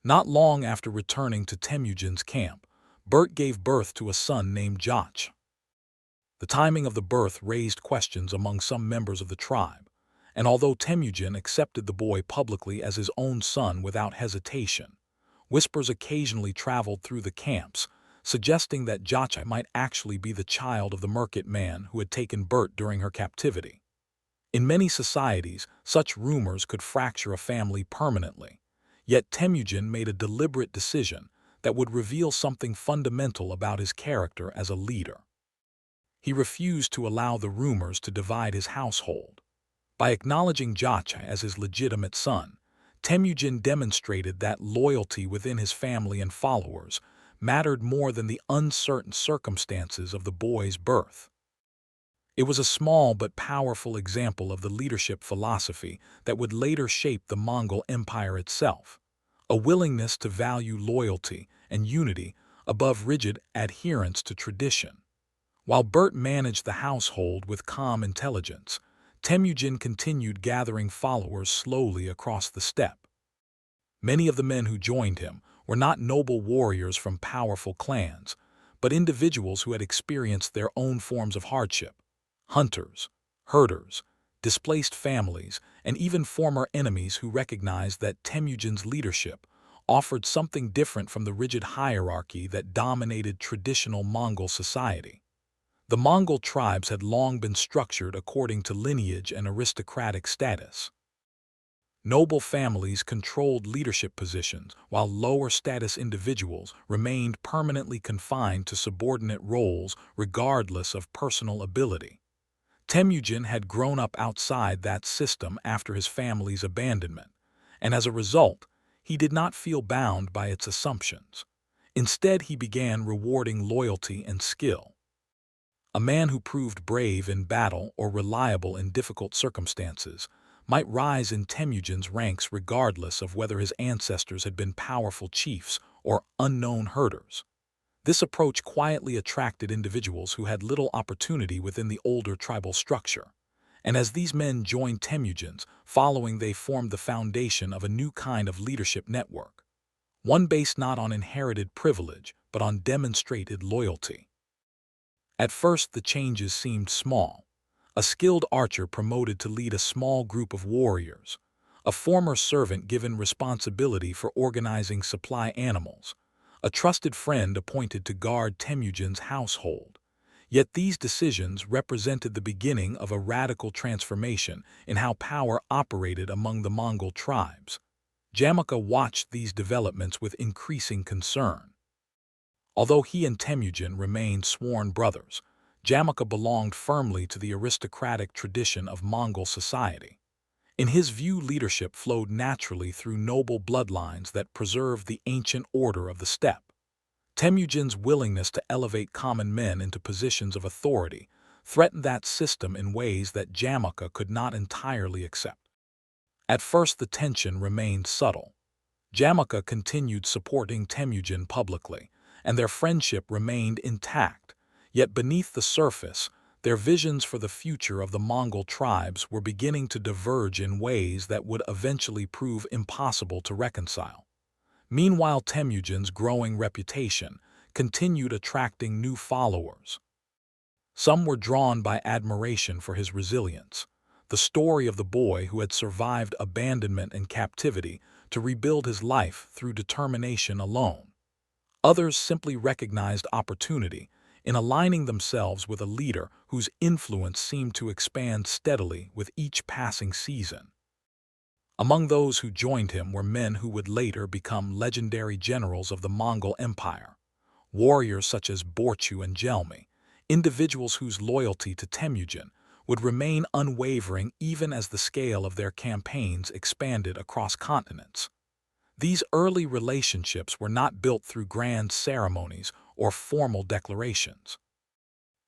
Not long after returning to Temujin's camp, Bert gave birth to a son named Joch. The timing of the birth raised questions among some members of the tribe, and although Temujin accepted the boy publicly as his own son without hesitation, whispers occasionally traveled through the camps, suggesting that Joch might actually be the child of the Merkit man who had taken Bert during her captivity. In many societies, such rumors could fracture a family permanently, yet Temujin made a deliberate decision that would reveal something fundamental about his character as a leader. He refused to allow the rumors to divide his household. By acknowledging Joch as his legitimate son, Temujin demonstrated that loyalty within his family and followers mattered more than the uncertain circumstances of the boy's birth. It was a small but powerful example of the leadership philosophy that would later shape the Mongol Empire itself, a willingness to value loyalty and unity above rigid adherence to tradition. While Bert managed the household with calm intelligence, Temujin continued gathering followers slowly across the steppe. Many of the men who joined him were not noble warriors from powerful clans, but individuals who had experienced their own forms of hardship: hunters, herders, displaced families, and even former enemies who recognized that Temujin's leadership offered something different from the rigid hierarchy that dominated traditional Mongol society. The Mongol tribes had long been structured according to lineage and aristocratic status. Noble families controlled leadership positions, while lower-status individuals remained permanently confined to subordinate roles regardless of personal ability. Temujin had grown up outside that system after his family's abandonment, and as a result, he did not feel bound by its assumptions. Instead, he began rewarding loyalty and skill. A man who proved brave in battle or reliable in difficult circumstances might rise in Temujin's ranks regardless of whether his ancestors had been powerful chiefs or unknown herders. This approach quietly attracted individuals who had little opportunity within the older tribal structure, and as these men joined Temujin's following, they formed the foundation of a new kind of leadership network, one based not on inherited privilege but on demonstrated loyalty. At first, the changes seemed small. A skilled archer promoted to lead a small group of warriors, a former servant given responsibility for organizing supply animals, a trusted friend appointed to guard Temujin's household. Yet these decisions represented the beginning of a radical transformation in how power operated among the Mongol tribes. Jamaka watched these developments with increasing concern. Although he and Temujin remained sworn brothers, Jamaka belonged firmly to the aristocratic tradition of Mongol society. In his view, leadership flowed naturally through noble bloodlines that preserved the ancient order of the steppe. Temujin's willingness to elevate common men into positions of authority threatened that system in ways that Jamaka could not entirely accept. At first, the tension remained subtle. Jamaka continued supporting Temujin publicly, and their friendship remained intact. Yet beneath the surface, their visions for the future of the Mongol tribes were beginning to diverge in ways that would eventually prove impossible to reconcile. Meanwhile, Temujin's growing reputation continued attracting new followers. Some were drawn by admiration for his resilience, the story of the boy who had survived abandonment and captivity to rebuild his life through determination alone. Others simply recognized opportunity in aligning themselves with a leader whose influence seemed to expand steadily with each passing season. Among those who joined him were men who would later become legendary generals of the Mongol Empire, warriors such as Borchu and Gelmi, individuals whose loyalty to Temujin would remain unwavering even as the scale of their campaigns expanded across continents. These early relationships were not built through grand ceremonies or formal declarations.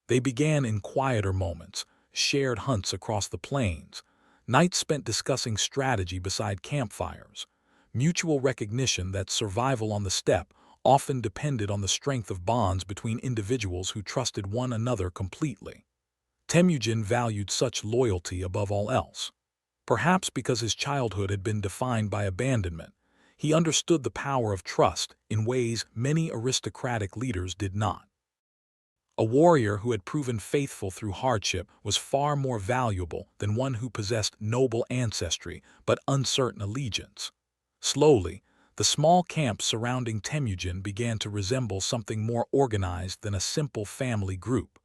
They began in quieter moments, shared hunts across the plains, nights spent discussing strategy beside campfires, mutual recognition that survival on the steppe often depended on the strength of bonds between individuals who trusted one another completely. Temujin valued such loyalty above all else. Perhaps because his childhood had been defined by abandonment, he understood the power of trust in ways many aristocratic leaders did not. A warrior who had proven faithful through hardship was far more valuable than one who possessed noble ancestry but uncertain allegiance. Slowly, the small camp surrounding Temujin began to resemble something more organized than a simple family group.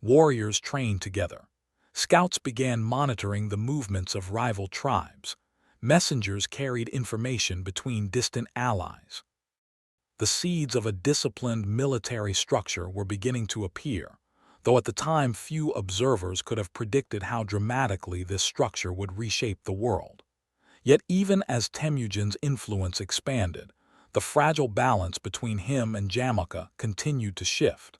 Warriors trained together. Scouts began monitoring the movements of rival tribes. Messengers carried information between distant allies. The seeds of a disciplined military structure were beginning to appear, though at the time few observers could have predicted how dramatically this structure would reshape the world. Yet even as Temujin's influence expanded, the fragile balance between him and Jamaka continued to shift.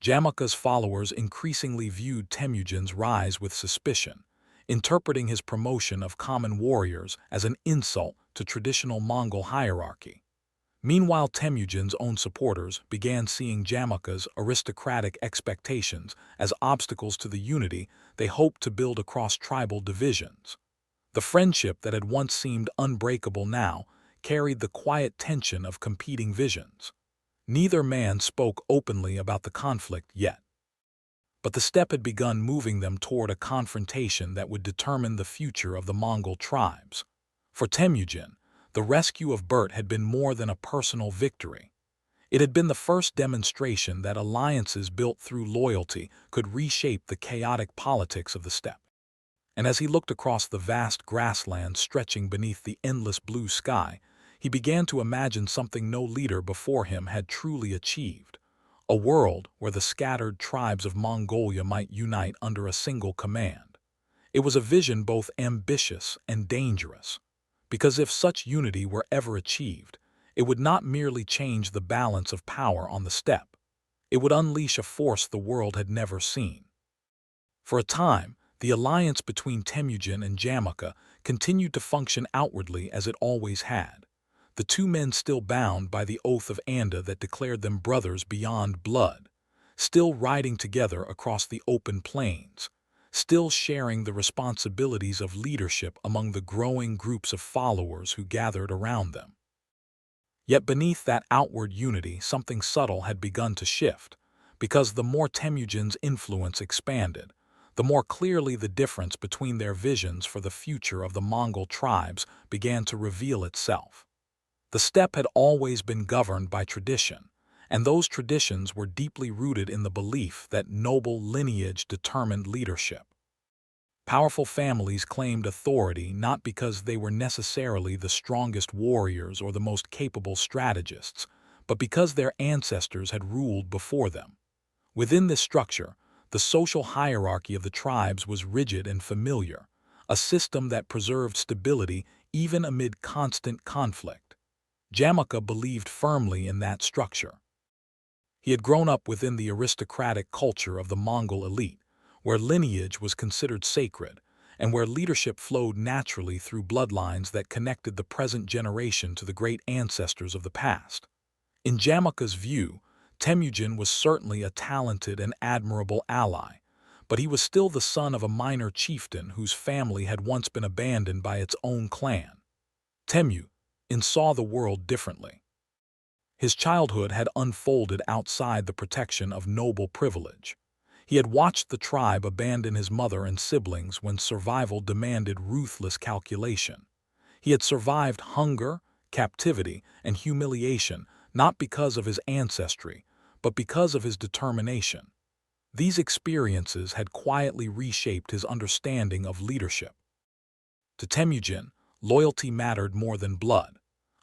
Jamaka's followers increasingly viewed Temujin's rise with suspicion, interpreting his promotion of common warriors as an insult to traditional Mongol hierarchy. Meanwhile, Temujin's own supporters began seeing Jamaka's aristocratic expectations as obstacles to the unity they hoped to build across tribal divisions. The friendship that had once seemed unbreakable now carried the quiet tension of competing visions. Neither man spoke openly about the conflict yet, but the steppe had begun moving them toward a confrontation that would determine the future of the Mongol tribes. For Temujin, the rescue of Bert had been more than a personal victory. It had been the first demonstration that alliances built through loyalty could reshape the chaotic politics of the steppe. And as he looked across the vast grasslands stretching beneath the endless blue sky, he began to imagine something no leader before him had truly achieved: a world where the scattered tribes of Mongolia might unite under a single command. It was a vision both ambitious and dangerous, because if such unity were ever achieved, it would not merely change the balance of power on the steppe. It would unleash a force the world had never seen. For a time, the alliance between Temujin and Jamaka continued to function outwardly as it always had, the two men still bound by the oath of Anda that declared them brothers beyond blood, still riding together across the open plains, still sharing the responsibilities of leadership among the growing groups of followers who gathered around them. Yet beneath that outward unity, something subtle had begun to shift, because the more Temujin's influence expanded, the more clearly the difference between their visions for the future of the Mongol tribes began to reveal itself. The steppe had always been governed by tradition, and those traditions were deeply rooted in the belief that noble lineage determined leadership. Powerful families claimed authority not because they were necessarily the strongest warriors or the most capable strategists, but because their ancestors had ruled before them. Within this structure, the social hierarchy of the tribes was rigid and familiar, a system that preserved stability even amid constant conflict. Jamaka believed firmly in that structure. He had grown up within the aristocratic culture of the Mongol elite, where lineage was considered sacred, and where leadership flowed naturally through bloodlines that connected the present generation to the great ancestors of the past. In Jamaka's view, Temujin was certainly a talented and admirable ally, but he was still the son of a minor chieftain whose family had once been abandoned by its own clan. Temujin saw the world differently. His childhood had unfolded outside the protection of noble privilege. He had watched the tribe abandon his mother and siblings when survival demanded ruthless calculation. He had survived hunger, captivity, and humiliation not because of his ancestry, but because of his determination. These experiences had quietly reshaped his understanding of leadership. To Temujin, loyalty mattered more than blood,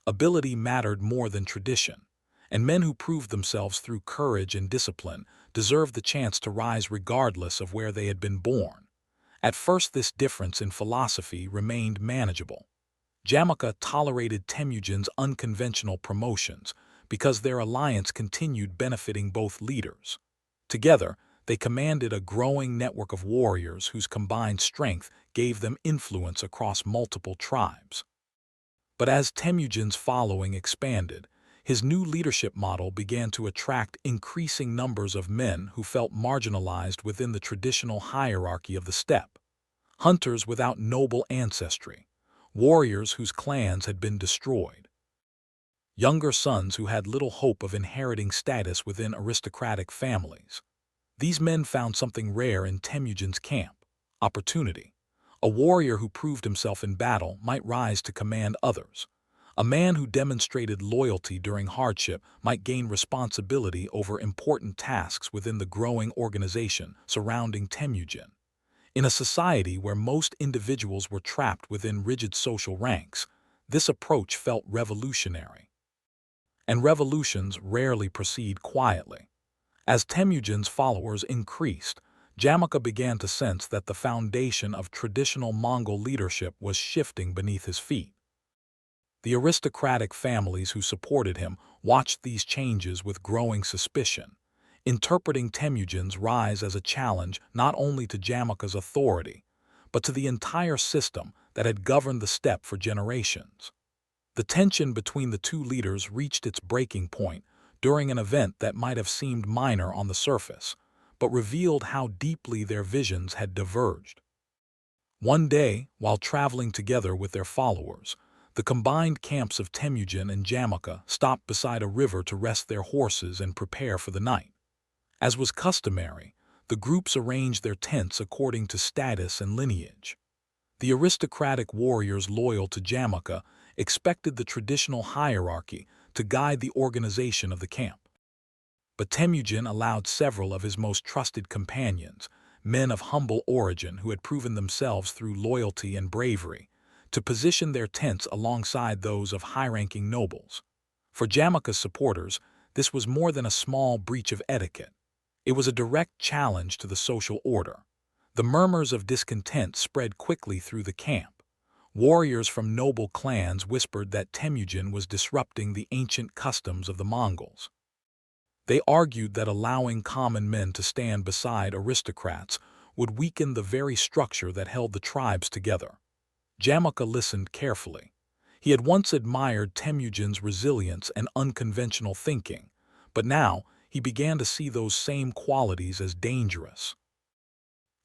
ability mattered more than tradition, and men who proved themselves through courage and discipline deserved the chance to rise regardless of where they had been born. At first, this difference in philosophy remained manageable. Jamaka tolerated Temujin's unconventional promotions because their alliance continued benefiting both leaders. Together, they commanded a growing network of warriors whose combined strength gave them influence across multiple tribes. But as Temujin's following expanded, his new leadership model began to attract increasing numbers of men who felt marginalized within the traditional hierarchy of the steppe. Hunters without noble ancestry, warriors whose clans had been destroyed, younger sons who had little hope of inheriting status within aristocratic families. These men found something rare in Temujin's camp: opportunity. A warrior who proved himself in battle might rise to command others. A man who demonstrated loyalty during hardship might gain responsibility over important tasks within the growing organization surrounding Temujin. In a society where most individuals were trapped within rigid social ranks, this approach felt revolutionary. And revolutions rarely proceed quietly. As Temujin's followers increased, Jamaka began to sense that the foundation of traditional Mongol leadership was shifting beneath his feet. The aristocratic families who supported him watched these changes with growing suspicion, interpreting Temujin's rise as a challenge not only to Jamaka's authority, but to the entire system that had governed the steppe for generations. The tension between the two leaders reached its breaking point during an event that might have seemed minor on the surface, but revealed how deeply their visions had diverged. One day, while traveling together with their followers, the combined camps of Temujin and Jamaka stopped beside a river to rest their horses and prepare for the night. As was customary, the groups arranged their tents according to status and lineage. The aristocratic warriors loyal to Jamaka expected the traditional hierarchy to guide the organization of the camp. But Temujin allowed several of his most trusted companions, men of humble origin who had proven themselves through loyalty and bravery, to position their tents alongside those of high-ranking nobles. For Jamaka's supporters, this was more than a small breach of etiquette. It was a direct challenge to the social order. The murmurs of discontent spread quickly through the camp. Warriors from noble clans whispered that Temujin was disrupting the ancient customs of the Mongols. They argued that allowing common men to stand beside aristocrats would weaken the very structure that held the tribes together. Jamaka listened carefully. He had once admired Temujin's resilience and unconventional thinking, but now he began to see those same qualities as dangerous.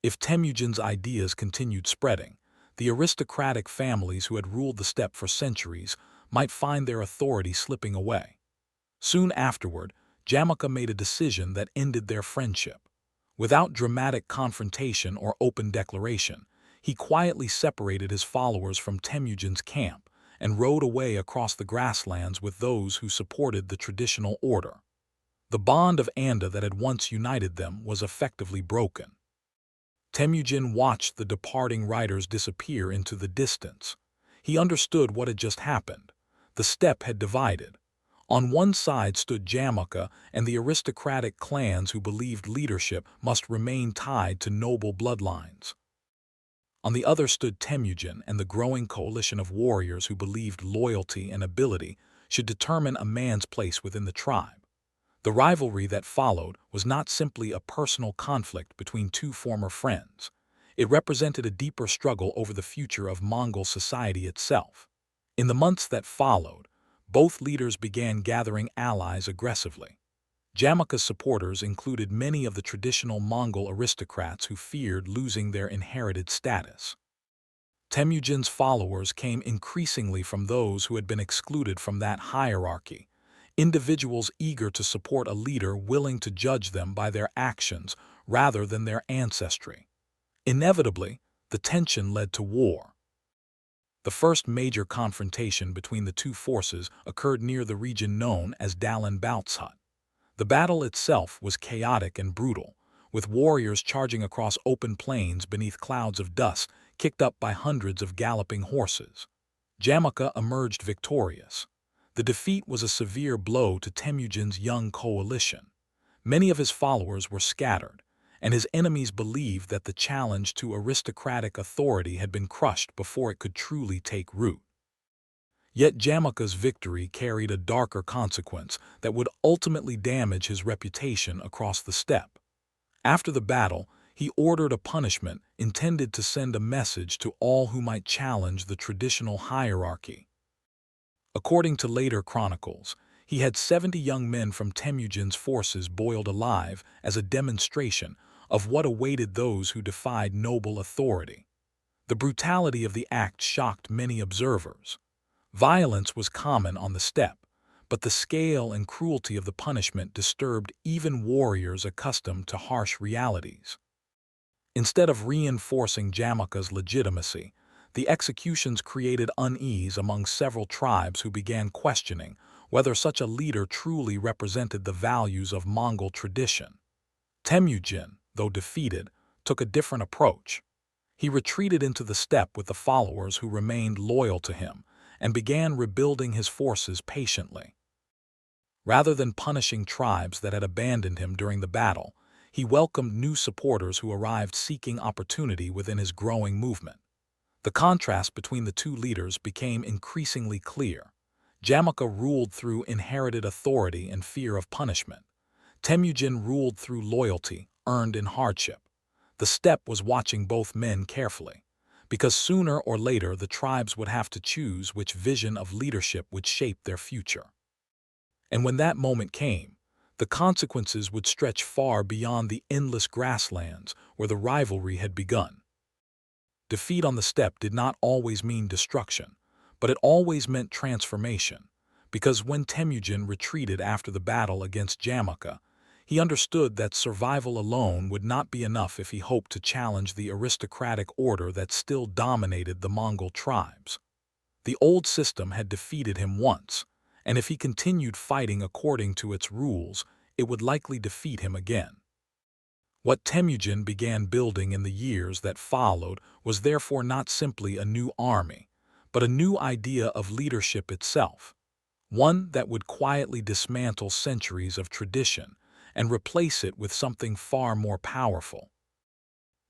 If Temujin's ideas continued spreading, the aristocratic families who had ruled the steppe for centuries might find their authority slipping away. Soon afterward, Jamaka made a decision that ended their friendship. Without dramatic confrontation or open declaration, he quietly separated his followers from Temujin's camp and rode away across the grasslands with those who supported the traditional order. The bond of Anda that had once united them was effectively broken. Temujin watched the departing riders disappear into the distance. He understood what had just happened. The steppe had divided. On one side stood Jamaka and the aristocratic clans who believed leadership must remain tied to noble bloodlines. On the other stood Temujin and the growing coalition of warriors who believed loyalty and ability should determine a man's place within the tribe. The rivalry that followed was not simply a personal conflict between two former friends. It represented a deeper struggle over the future of Mongol society itself. In the months that followed, both leaders began gathering allies aggressively. Jamaka's supporters included many of the traditional Mongol aristocrats who feared losing their inherited status. Temujin's followers came increasingly from those who had been excluded from that hierarchy, individuals eager to support a leader willing to judge them by their actions rather than their ancestry. Inevitably, the tension led to war. The first major confrontation between the two forces occurred near the region known as Dalan Baltshut. The battle itself was chaotic and brutal, with warriors charging across open plains beneath clouds of dust kicked up by hundreds of galloping horses. Jamaka emerged victorious. The defeat was a severe blow to Temujin's young coalition. Many of his followers were scattered, and his enemies believed that the challenge to aristocratic authority had been crushed before it could truly take root. Yet Jamaka's victory carried a darker consequence that would ultimately damage his reputation across the steppe. After the battle, he ordered a punishment intended to send a message to all who might challenge the traditional hierarchy. According to later chronicles, he had 70 young men from Temujin's forces boiled alive as a demonstration of what awaited those who defied noble authority. The brutality of the act shocked many observers. Violence was common on the steppe, but the scale and cruelty of the punishment disturbed even warriors accustomed to harsh realities. Instead of reinforcing Jamaka's legitimacy, the executions created unease among several tribes who began questioning whether such a leader truly represented the values of Mongol tradition. Temujin, though defeated, took a different approach. He retreated into the steppe with the followers who remained loyal to him and began rebuilding his forces patiently. Rather than punishing tribes that had abandoned him during the battle, he welcomed new supporters who arrived seeking opportunity within his growing movement. The contrast between the two leaders became increasingly clear. Jamaka ruled through inherited authority and fear of punishment. Temujin ruled through loyalty, earned in hardship. The steppe was watching both men carefully, because sooner or later the tribes would have to choose which vision of leadership would shape their future. And when that moment came, the consequences would stretch far beyond the endless grasslands where the rivalry had begun. Defeat on the steppe did not always mean destruction, but it always meant transformation, because when Temujin retreated after the battle against Jamaka, he understood that survival alone would not be enough if he hoped to challenge the aristocratic order that still dominated the Mongol tribes. The old system had defeated him once, and if he continued fighting according to its rules, it would likely defeat him again. What Temujin began building in the years that followed was therefore not simply a new army, but a new idea of leadership itself, one that would quietly dismantle centuries of tradition and replace it with something far more powerful.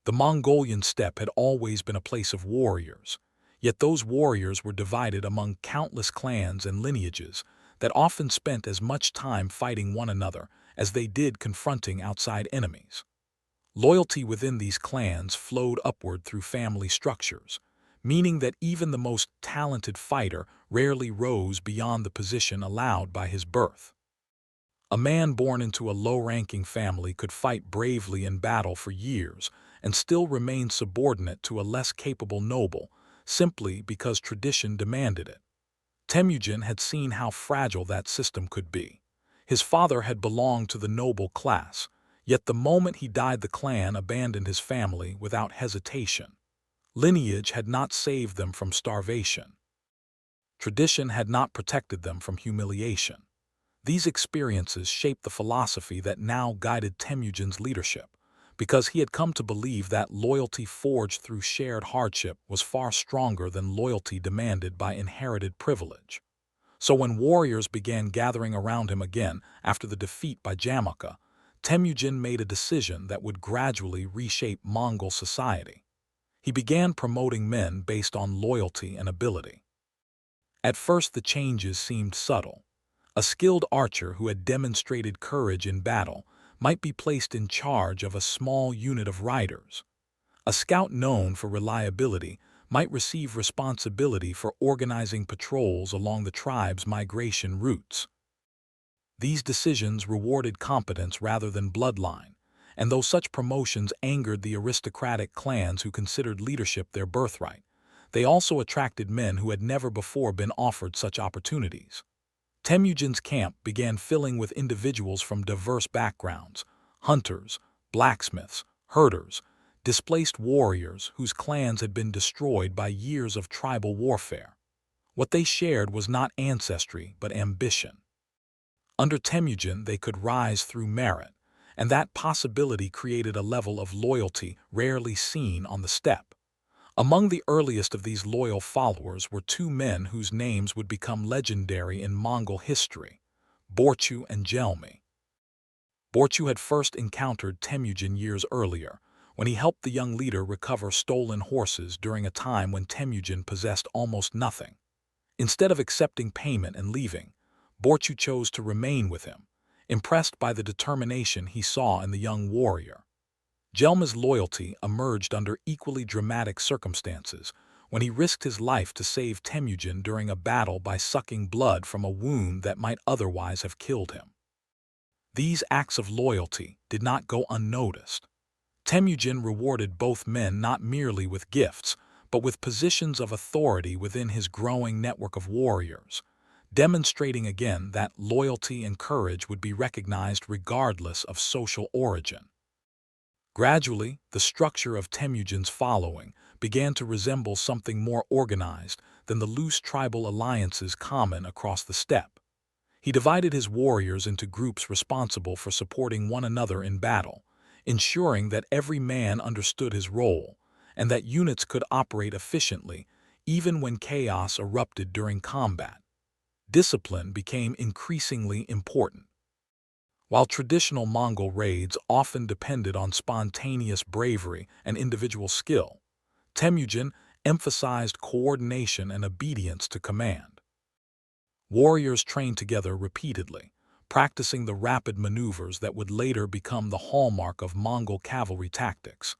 The Mongolian steppe had always been a place of warriors, yet those warriors were divided among countless clans and lineages that often spent as much time fighting one another as they did confronting outside enemies. Loyalty within these clans flowed upward through family structures, meaning that even the most talented fighter rarely rose beyond the position allowed by his birth. A man born into a low-ranking family could fight bravely in battle for years and still remain subordinate to a less capable noble, simply because tradition demanded it. Temujin had seen how fragile that system could be. His father had belonged to the noble class, yet the moment he died the clan abandoned his family without hesitation. Lineage had not saved them from starvation. Tradition had not protected them from humiliation. These experiences shaped the philosophy that now guided Temujin's leadership, because he had come to believe that loyalty forged through shared hardship was far stronger than loyalty demanded by inherited privilege. So when warriors began gathering around him again after the defeat by Jamaka, Temujin made a decision that would gradually reshape Mongol society. He began promoting men based on loyalty and ability. At first the changes seemed subtle. A skilled archer who had demonstrated courage in battle might be placed in charge of a small unit of riders. A scout known for reliability might receive responsibility for organizing patrols along the tribe's migration routes. These decisions rewarded competence rather than bloodline, and though such promotions angered the aristocratic clans who considered leadership their birthright, they also attracted men who had never before been offered such opportunities. Temujin's camp began filling with individuals from diverse backgrounds: hunters, blacksmiths, herders, displaced warriors whose clans had been destroyed by years of tribal warfare. What they shared was not ancestry but ambition. Under Temujin they could rise through merit, and that possibility created a level of loyalty rarely seen on the steppe. Among the earliest of these loyal followers were two men whose names would become legendary in Mongol history: Borchu and Gelmi. Borchu had first encountered Temujin years earlier, when he helped the young leader recover stolen horses during a time when Temujin possessed almost nothing. Instead of accepting payment and leaving, Borchu chose to remain with him, impressed by the determination he saw in the young warrior. Gelmi's loyalty emerged under equally dramatic circumstances when he risked his life to save Temujin during a battle by sucking blood from a wound that might otherwise have killed him. These acts of loyalty did not go unnoticed. Temujin rewarded both men not merely with gifts, but with positions of authority within his growing network of warriors, demonstrating again that loyalty and courage would be recognized regardless of social origin. Gradually, the structure of Temujin's following began to resemble something more organized than the loose tribal alliances common across the steppe. He divided his warriors into groups responsible for supporting one another in battle, ensuring that every man understood his role and that units could operate efficiently even when chaos erupted during combat. Discipline became increasingly important. While traditional Mongol raids often depended on spontaneous bravery and individual skill, Temujin emphasized coordination and obedience to command. Warriors trained together repeatedly, practicing the rapid maneuvers that would later become the hallmark of Mongol cavalry tactics.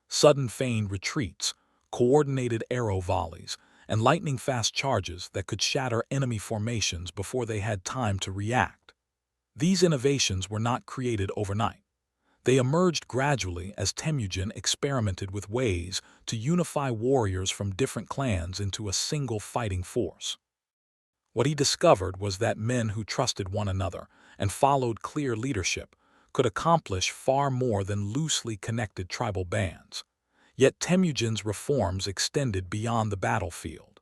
Sudden feigned retreats, coordinated arrow volleys, and lightning-fast charges that could shatter enemy formations before they had time to react. These innovations were not created overnight. They emerged gradually as Temujin experimented with ways to unify warriors from different clans into a single fighting force. What he discovered was that men who trusted one another and followed clear leadership could accomplish far more than loosely connected tribal bands. Yet Temujin's reforms extended beyond the battlefield.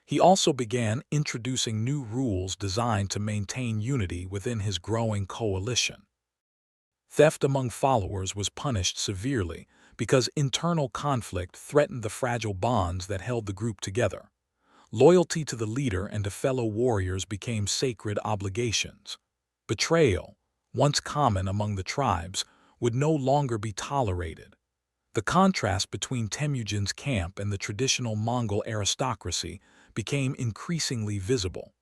He also began introducing new rules designed to maintain unity within his growing coalition. Theft among followers was punished severely because internal conflict threatened the fragile bonds that held the group together. Loyalty to the leader and to fellow warriors became sacred obligations. Betrayal, once common among the tribes, would no longer be tolerated. The contrast between Temujin's camp and the traditional Mongol aristocracy became increasingly visible.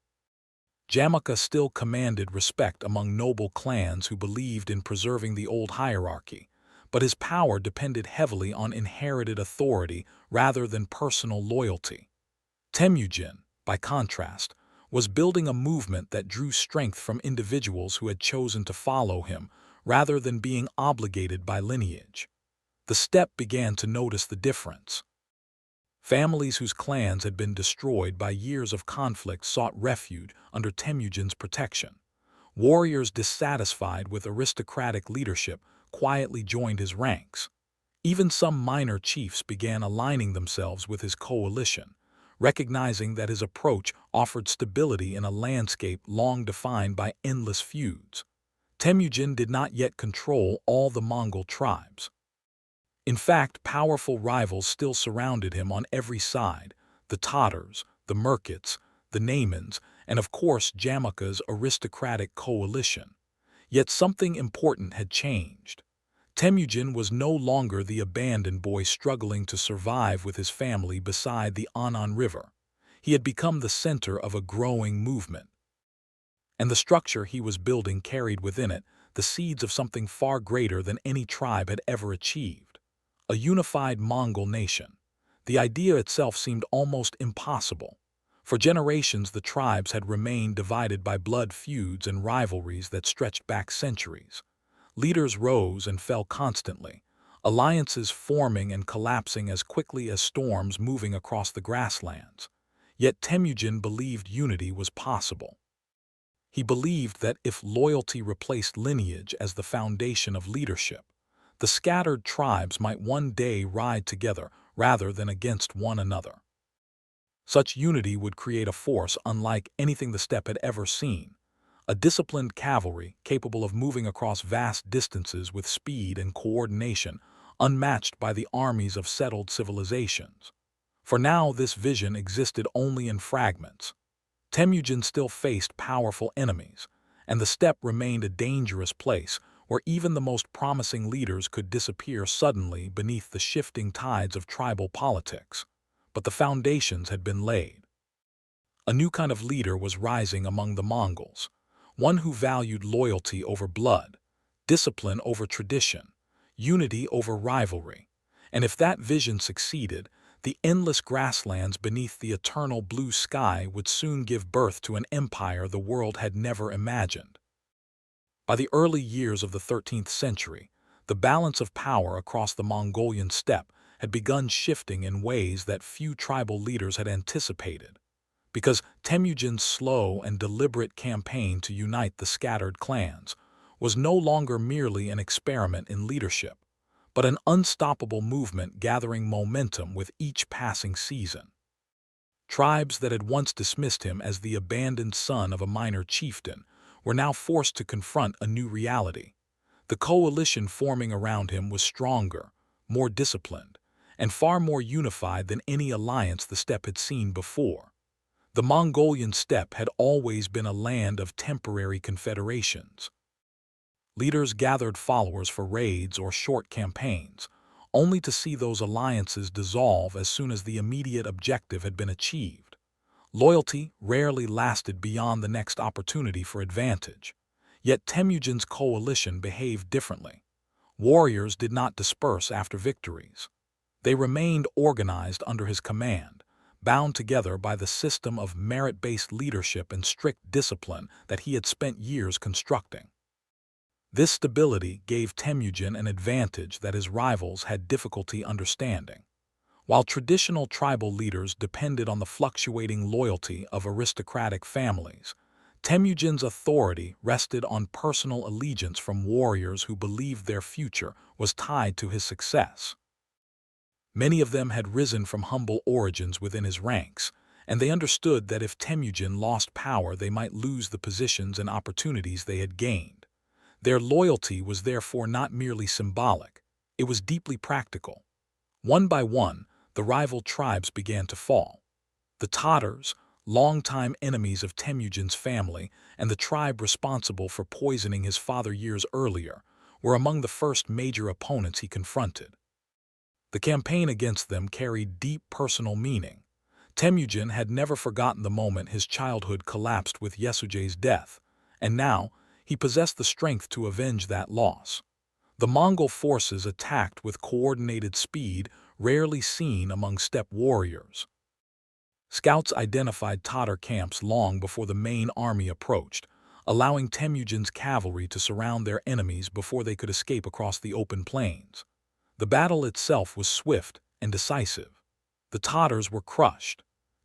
Jamaka still commanded respect among noble clans who believed in preserving the old hierarchy, but his power depended heavily on inherited authority rather than personal loyalty. Temujin, by contrast, was building a movement that drew strength from individuals who had chosen to follow him rather than being obligated by lineage. The steppe began to notice the difference. Families whose clans had been destroyed by years of conflict sought refuge under Temujin's protection. Warriors dissatisfied with aristocratic leadership quietly joined his ranks. Even some minor chiefs began aligning themselves with his coalition, recognizing that his approach offered stability in a landscape long defined by endless feuds. Temujin did not yet control all the Mongol tribes. In fact, powerful rivals still surrounded him on every side: the Tatars, the Merkits, the Naimans, and of course Jamaka's aristocratic coalition. Yet something important had changed. Temujin was no longer the abandoned boy struggling to survive with his family beside the Anan River. He had become the center of a growing movement. And the structure he was building carried within it the seeds of something far greater than any tribe had ever achieved: a unified Mongol nation. The idea itself seemed almost impossible. For generations, the tribes had remained divided by blood feuds and rivalries that stretched back centuries. Leaders rose and fell constantly, alliances forming and collapsing as quickly as storms moving across the grasslands. Yet Temujin believed unity was possible. He believed that if loyalty replaced lineage as the foundation of leadership, the scattered tribes might one day ride together rather than against one another. Such unity would create a force unlike anything the steppe had ever seen: a disciplined cavalry capable of moving across vast distances with speed and coordination unmatched by the armies of settled civilizations. For now, this vision existed only in fragments. Temujin still faced powerful enemies, and the steppe remained a dangerous place where even the most promising leaders could disappear suddenly beneath the shifting tides of tribal politics. But the foundations had been laid. A new kind of leader was rising among the Mongols, one who valued loyalty over blood, discipline over tradition, unity over rivalry. And if that vision succeeded, the endless grasslands beneath the eternal blue sky would soon give birth to an empire the world had never imagined. By the early years of the 13th century, the balance of power across the Mongolian steppe had begun shifting in ways that few tribal leaders had anticipated. Because Temujin's slow and deliberate campaign to unite the scattered clans was no longer merely an experiment in leadership, but an unstoppable movement gathering momentum with each passing season. Tribes that had once dismissed him as the abandoned son of a minor chieftain were now forced to confront a new reality. The coalition forming around him was stronger, more disciplined, and far more unified than any alliance the steppe had seen before. The Mongolian steppe had always been a land of temporary confederations. Leaders gathered followers for raids or short campaigns, only to see those alliances dissolve as soon as the immediate objective had been achieved. Loyalty rarely lasted beyond the next opportunity for advantage. Yet Temujin's coalition behaved differently. Warriors did not disperse after victories. They remained organized under his command, bound together by the system of merit-based leadership and strict discipline that he had spent years constructing. This stability gave Temujin an advantage that his rivals had difficulty understanding. While traditional tribal leaders depended on the fluctuating loyalty of aristocratic families, Temujin's authority rested on personal allegiance from warriors who believed their future was tied to his success. Many of them had risen from humble origins within his ranks, and they understood that if Temujin lost power, they might lose the positions and opportunities they had gained. Their loyalty was therefore not merely symbolic, it was deeply practical. One by one, the rival tribes began to fall. The Tatars, longtime enemies of Temujin's family and the tribe responsible for poisoning his father years earlier, were among the first major opponents he confronted. The campaign against them carried deep personal meaning. Temujin had never forgotten the moment his childhood collapsed with Yesugei's death, and now he possessed the strength to avenge that loss. The Mongol forces attacked with coordinated speed rarely seen among steppe warriors. Scouts identified Tatar camps long before the main army approached, allowing Temujin's cavalry to surround their enemies before they could escape across the open plains. The battle itself was swift and decisive. The Tatars were crushed.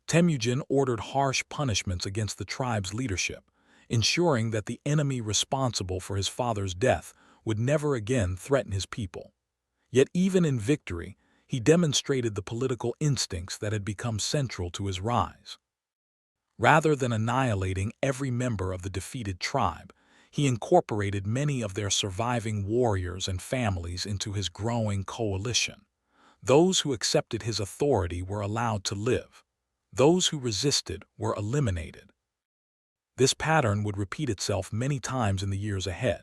Temujin ordered harsh punishments against the tribe's leadership, ensuring that the enemy responsible for his father's death would never again threaten his people. Yet even in victory, he demonstrated the political instincts that had become central to his rise. Rather than annihilating every member of the defeated tribe, he incorporated many of their surviving warriors and families into his growing coalition. Those who accepted his authority were allowed to live. Those who resisted were eliminated. This pattern would repeat itself many times in the years ahead.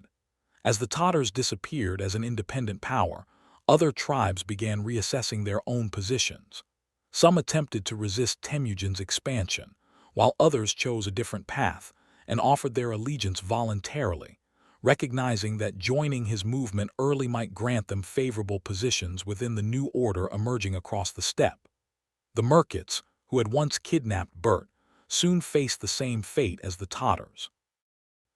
As the Tatars disappeared as an independent power, other tribes began reassessing their own positions. Some attempted to resist Temujin's expansion, while others chose a different path and offered their allegiance voluntarily, recognizing that joining his movement early might grant them favorable positions within the new order emerging across the steppe. The Merkits, who had once kidnapped Bert, soon faced the same fate as the Tatars.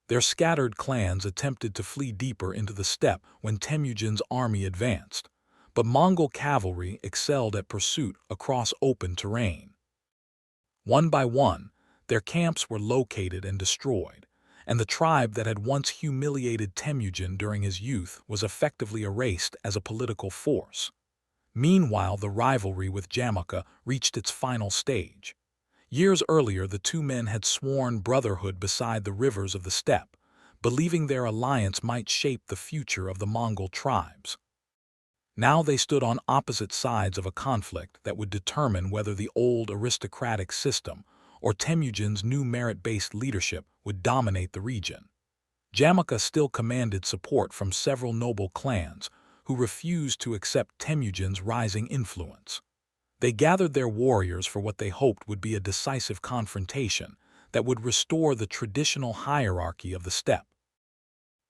Their scattered clans attempted to flee deeper into the steppe when Temujin's army advanced, but Mongol cavalry excelled at pursuit across open terrain. One by one, their camps were located and destroyed, and the tribe that had once humiliated Temujin during his youth was effectively erased as a political force. Meanwhile, the rivalry with Jamaka reached its final stage. Years earlier, the two men had sworn brotherhood beside the rivers of the steppe, believing their alliance might shape the future of the Mongol tribes. Now they stood on opposite sides of a conflict that would determine whether the old aristocratic system or Temujin's new merit-based leadership would dominate the region. Jamaka still commanded support from several noble clans who refused to accept Temujin's rising influence. They gathered their warriors for what they hoped would be a decisive confrontation that would restore the traditional hierarchy of the steppe.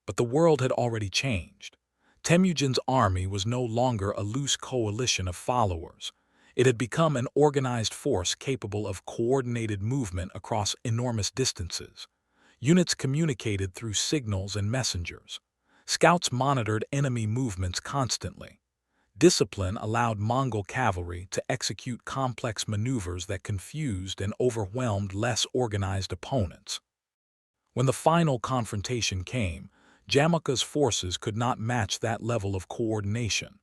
But the world had already changed. Temujin's army was no longer a loose coalition of followers. It had become an organized force capable of coordinated movement across enormous distances. Units communicated through signals and messengers. Scouts monitored enemy movements constantly. Discipline allowed Mongol cavalry to execute complex maneuvers that confused and overwhelmed less organized opponents. When the final confrontation came, Jamaka's forces could not match that level of coordination.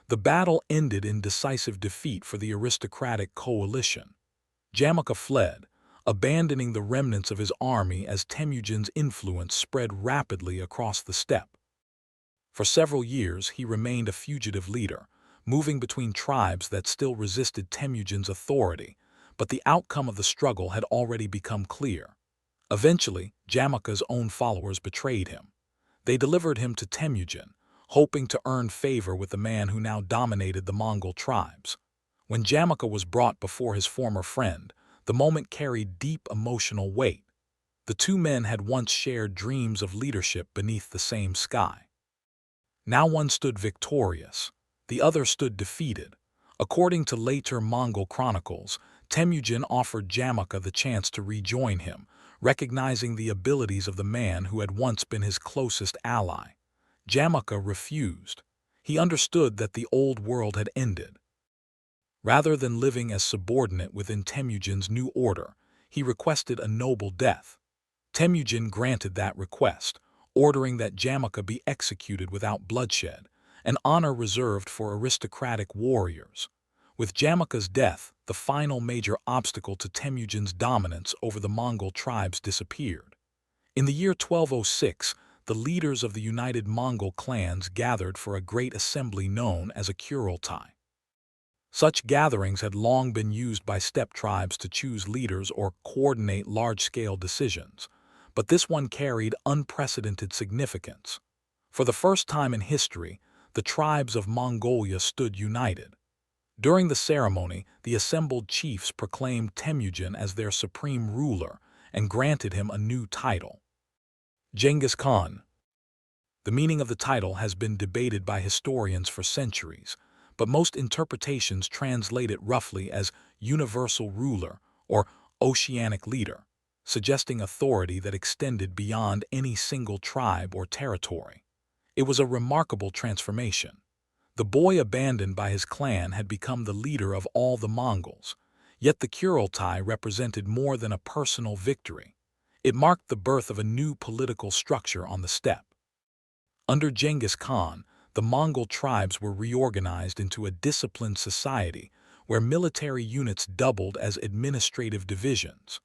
The battle ended in decisive defeat for the aristocratic coalition. Jamaka fled, abandoning the remnants of his army as Temujin's influence spread rapidly across the steppe. For several years, he remained a fugitive leader, moving between tribes that still resisted Temujin's authority, but the outcome of the struggle had already become clear. Eventually, Jamaka's own followers betrayed him. They delivered him to Temujin, hoping to earn favor with the man who now dominated the Mongol tribes. When Jamaka was brought before his former friend, the moment carried deep emotional weight. The two men had once shared dreams of leadership beneath the same sky. Now one stood victorious, the other stood defeated. According to later Mongol chronicles, Temujin offered Jamaka the chance to rejoin him, recognizing the abilities of the man who had once been his closest ally. Jamaka refused. He understood that the old world had ended. Rather than living as subordinate within Temujin's new order, he requested a noble death. Temujin granted that request, ordering that Jamaka be executed without bloodshed, an honor reserved for aristocratic warriors. With Jamaka's death, the final major obstacle to Temujin's dominance over the Mongol tribes disappeared. In the year 1206, the leaders of the united Mongol clans gathered for a great assembly known as a Kurultai. Such gatherings had long been used by steppe tribes to choose leaders or coordinate large-scale decisions, but this one carried unprecedented significance. For the first time in history, the tribes of Mongolia stood united. During the ceremony, the assembled chiefs proclaimed Temujin as their supreme ruler and granted him a new title, Genghis Khan. The meaning of the title has been debated by historians for centuries, but most interpretations translate it roughly as universal ruler or oceanic leader, suggesting authority that extended beyond any single tribe or territory. It was a remarkable transformation. The boy abandoned by his clan had become the leader of all the Mongols, yet the Kurultai represented more than a personal victory. It marked the birth of a new political structure on the steppe. Under Genghis Khan, the Mongol tribes were reorganized into a disciplined society where military units doubled as administrative divisions.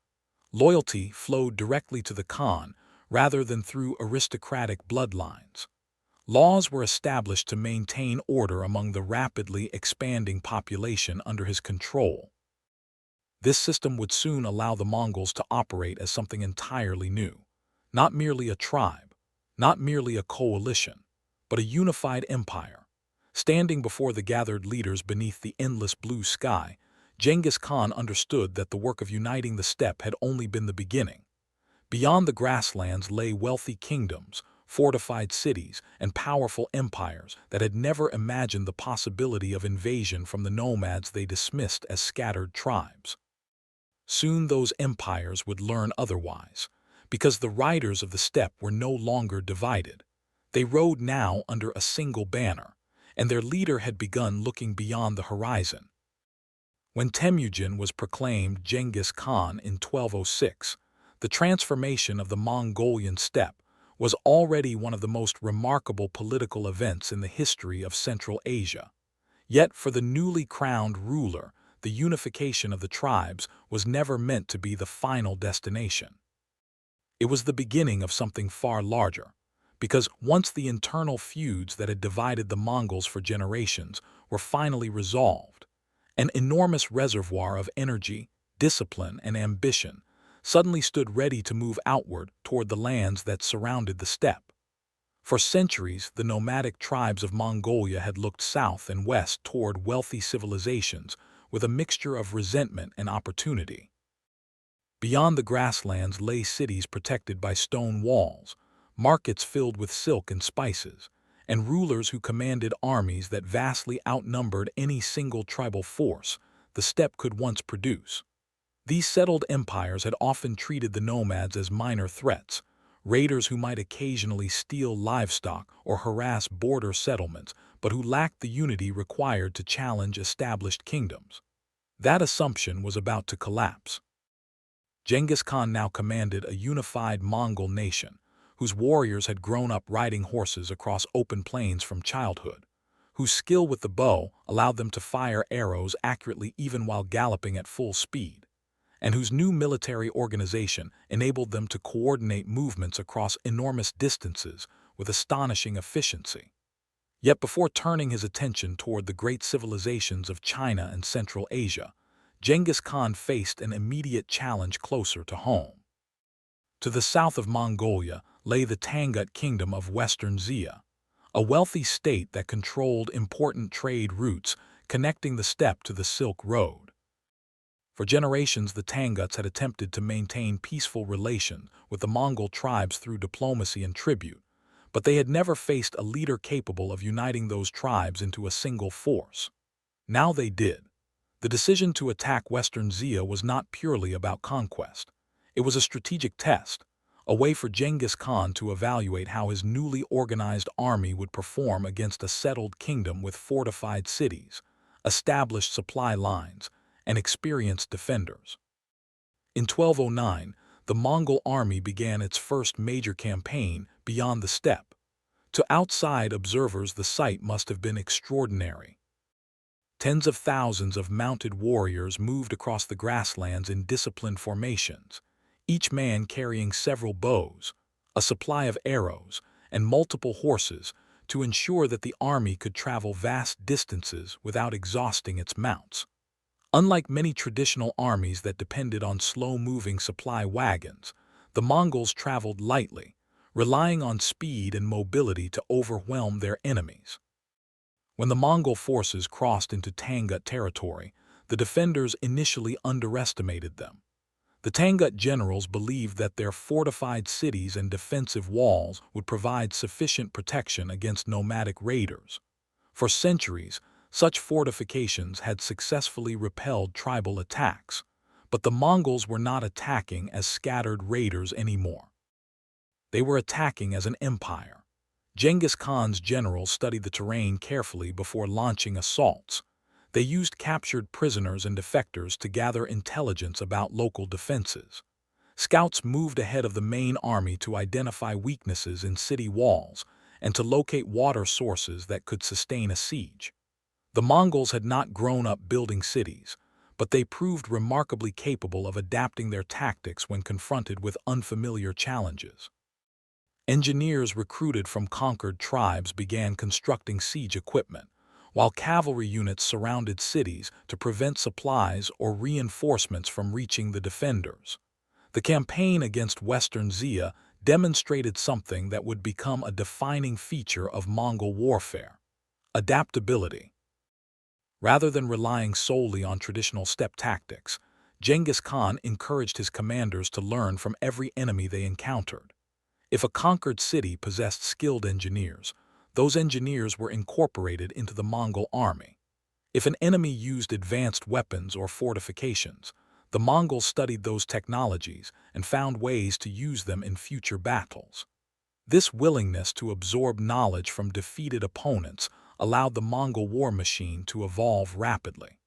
Loyalty flowed directly to the Khan rather than through aristocratic bloodlines. Laws were established to maintain order among the rapidly expanding population under his control. This system would soon allow the Mongols to operate as something entirely new, not merely a tribe, not merely a coalition, but a unified empire. Standing before the gathered leaders beneath the endless blue sky, Genghis Khan understood that the work of uniting the steppe had only been the beginning. Beyond the grasslands lay wealthy kingdoms, fortified cities, and powerful empires that had never imagined the possibility of invasion from the nomads they dismissed as scattered tribes. Soon those empires would learn otherwise, because the riders of the steppe were no longer divided. They rode now under a single banner, and their leader had begun looking beyond the horizon. When Temujin was proclaimed Genghis Khan in 1206, the transformation of the Mongolian steppe was already one of the most remarkable political events in the history of Central Asia. Yet for the newly crowned ruler, the unification of the tribes was never meant to be the final destination. It was the beginning of something far larger, because once the internal feuds that had divided the Mongols for generations were finally resolved, an enormous reservoir of energy, discipline, and ambition suddenly stood ready to move outward toward the lands that surrounded the steppe. For centuries, the nomadic tribes of Mongolia had looked south and west toward wealthy civilizations with a mixture of resentment and opportunity. Beyond the grasslands lay cities protected by stone walls, markets filled with silk and spices, and rulers who commanded armies that vastly outnumbered any single tribal force the steppe could once produce. These settled empires had often treated the nomads as minor threats, raiders who might occasionally steal livestock or harass border settlements, but who lacked the unity required to challenge established kingdoms. That assumption was about to collapse. Genghis Khan now commanded a unified Mongol nation, whose warriors had grown up riding horses across open plains from childhood, whose skill with the bow allowed them to fire arrows accurately even while galloping at full speed, and whose new military organization enabled them to coordinate movements across enormous distances with astonishing efficiency. Yet before turning his attention toward the great civilizations of China and Central Asia, Genghis Khan faced an immediate challenge closer to home. To the south of Mongolia lay the Tangut Kingdom of Western Xia, a wealthy state that controlled important trade routes connecting the steppe to the Silk Road. For generations, the Tanguts had attempted to maintain peaceful relations with the Mongol tribes through diplomacy and tribute, but they had never faced a leader capable of uniting those tribes into a single force. Now they did. The decision to attack Western Xia was not purely about conquest. It was a strategic test, a way for Genghis Khan to evaluate how his newly organized army would perform against a settled kingdom with fortified cities, established supply lines, and experienced defenders. In 1209, the Mongol army began its first major campaign beyond the steppe. To outside observers, the sight must have been extraordinary. Tens of thousands of mounted warriors moved across the grasslands in disciplined formations, each man carrying several bows, a supply of arrows, and multiple horses to ensure that the army could travel vast distances without exhausting its mounts. Unlike many traditional armies that depended on slow-moving supply wagons, the Mongols traveled lightly, relying on speed and mobility to overwhelm their enemies. When the Mongol forces crossed into Tangut territory, the defenders initially underestimated them. The Tangut generals believed that their fortified cities and defensive walls would provide sufficient protection against nomadic raiders. For centuries, such fortifications had successfully repelled tribal attacks, but the Mongols were not attacking as scattered raiders anymore. They were attacking as an empire. Genghis Khan's generals studied the terrain carefully before launching assaults. They used captured prisoners and defectors to gather intelligence about local defenses. Scouts moved ahead of the main army to identify weaknesses in city walls and to locate water sources that could sustain a siege. The Mongols had not grown up building cities, but they proved remarkably capable of adapting their tactics when confronted with unfamiliar challenges. Engineers recruited from conquered tribes began constructing siege equipment, while cavalry units surrounded cities to prevent supplies or reinforcements from reaching the defenders. The campaign against Western Xia demonstrated something that would become a defining feature of Mongol warfare: adaptability. Rather than relying solely on traditional steppe tactics, Genghis Khan encouraged his commanders to learn from every enemy they encountered. If a conquered city possessed skilled engineers, those engineers were incorporated into the Mongol army. If an enemy used advanced weapons or fortifications, the Mongols studied those technologies and found ways to use them in future battles. This willingness to absorb knowledge from defeated opponents allowed the Mongol war machine to evolve rapidly.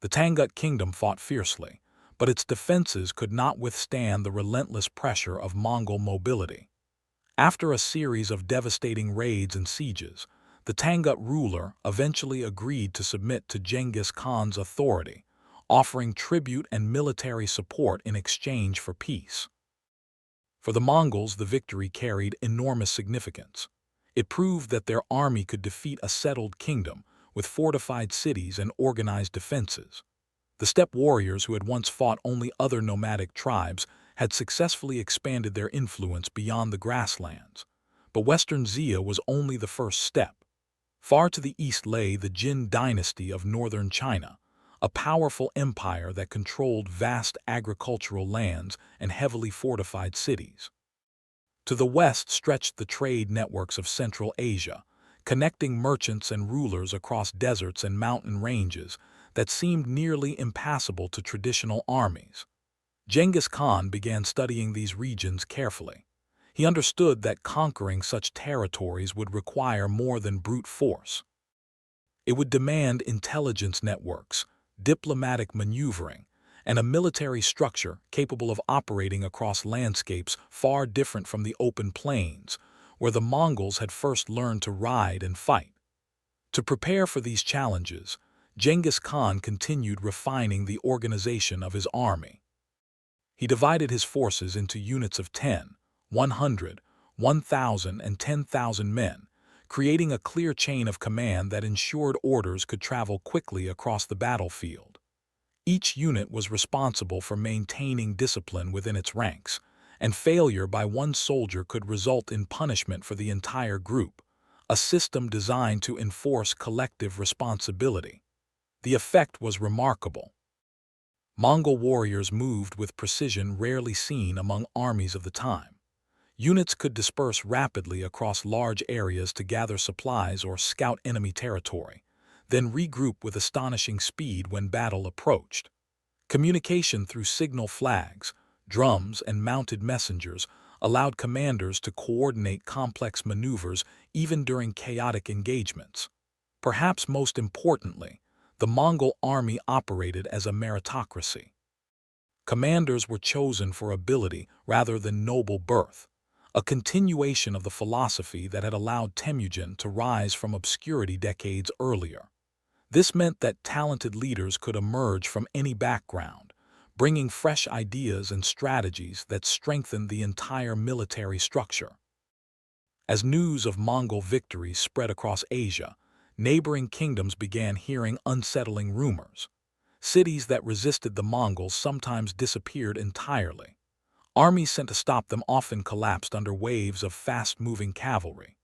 The Tangut kingdom fought fiercely, but its defenses could not withstand the relentless pressure of Mongol mobility. After a series of devastating raids and sieges, the Tangut ruler eventually agreed to submit to Genghis Khan's authority, offering tribute and military support in exchange for peace. For the Mongols, the victory carried enormous significance. It proved that their army could defeat a settled kingdom with fortified cities and organized defenses. The steppe warriors, who had once fought only other nomadic tribes, had successfully expanded their influence beyond the grasslands. But Western Xia was only the first step. Far to the east lay the Jin dynasty of northern China, a powerful empire that controlled vast agricultural lands and heavily fortified cities. To the west stretched the trade networks of Central Asia, connecting merchants and rulers across deserts and mountain ranges that seemed nearly impassable to traditional armies. Genghis Khan began studying these regions carefully. He understood that conquering such territories would require more than brute force. It would demand intelligence networks, diplomatic maneuvering, and a military structure capable of operating across landscapes far different from the open plains, where the Mongols had first learned to ride and fight. To prepare for these challenges, Genghis Khan continued refining the organization of his army. He divided his forces into units of 10, 100, 1,000, and 10,000 men, creating a clear chain of command that ensured orders could travel quickly across the battlefield. Each unit was responsible for maintaining discipline within its ranks, and failure by one soldier could result in punishment for the entire group, a system designed to enforce collective responsibility. The effect was remarkable. Mongol warriors moved with precision rarely seen among armies of the time. Units could disperse rapidly across large areas to gather supplies or scout enemy territory, then regroup with astonishing speed when battle approached. Communication through signal flags, drums, and mounted messengers allowed commanders to coordinate complex maneuvers even during chaotic engagements. Perhaps most importantly, the Mongol army operated as a meritocracy. Commanders were chosen for ability rather than noble birth, a continuation of the philosophy that had allowed Temujin to rise from obscurity decades earlier. This meant that talented leaders could emerge from any background, bringing fresh ideas and strategies that strengthened the entire military structure. As news of Mongol victories spread across Asia, neighboring kingdoms began hearing unsettling rumors. Cities that resisted the Mongols sometimes disappeared entirely. Armies sent to stop them often collapsed under waves of fast-moving cavalry.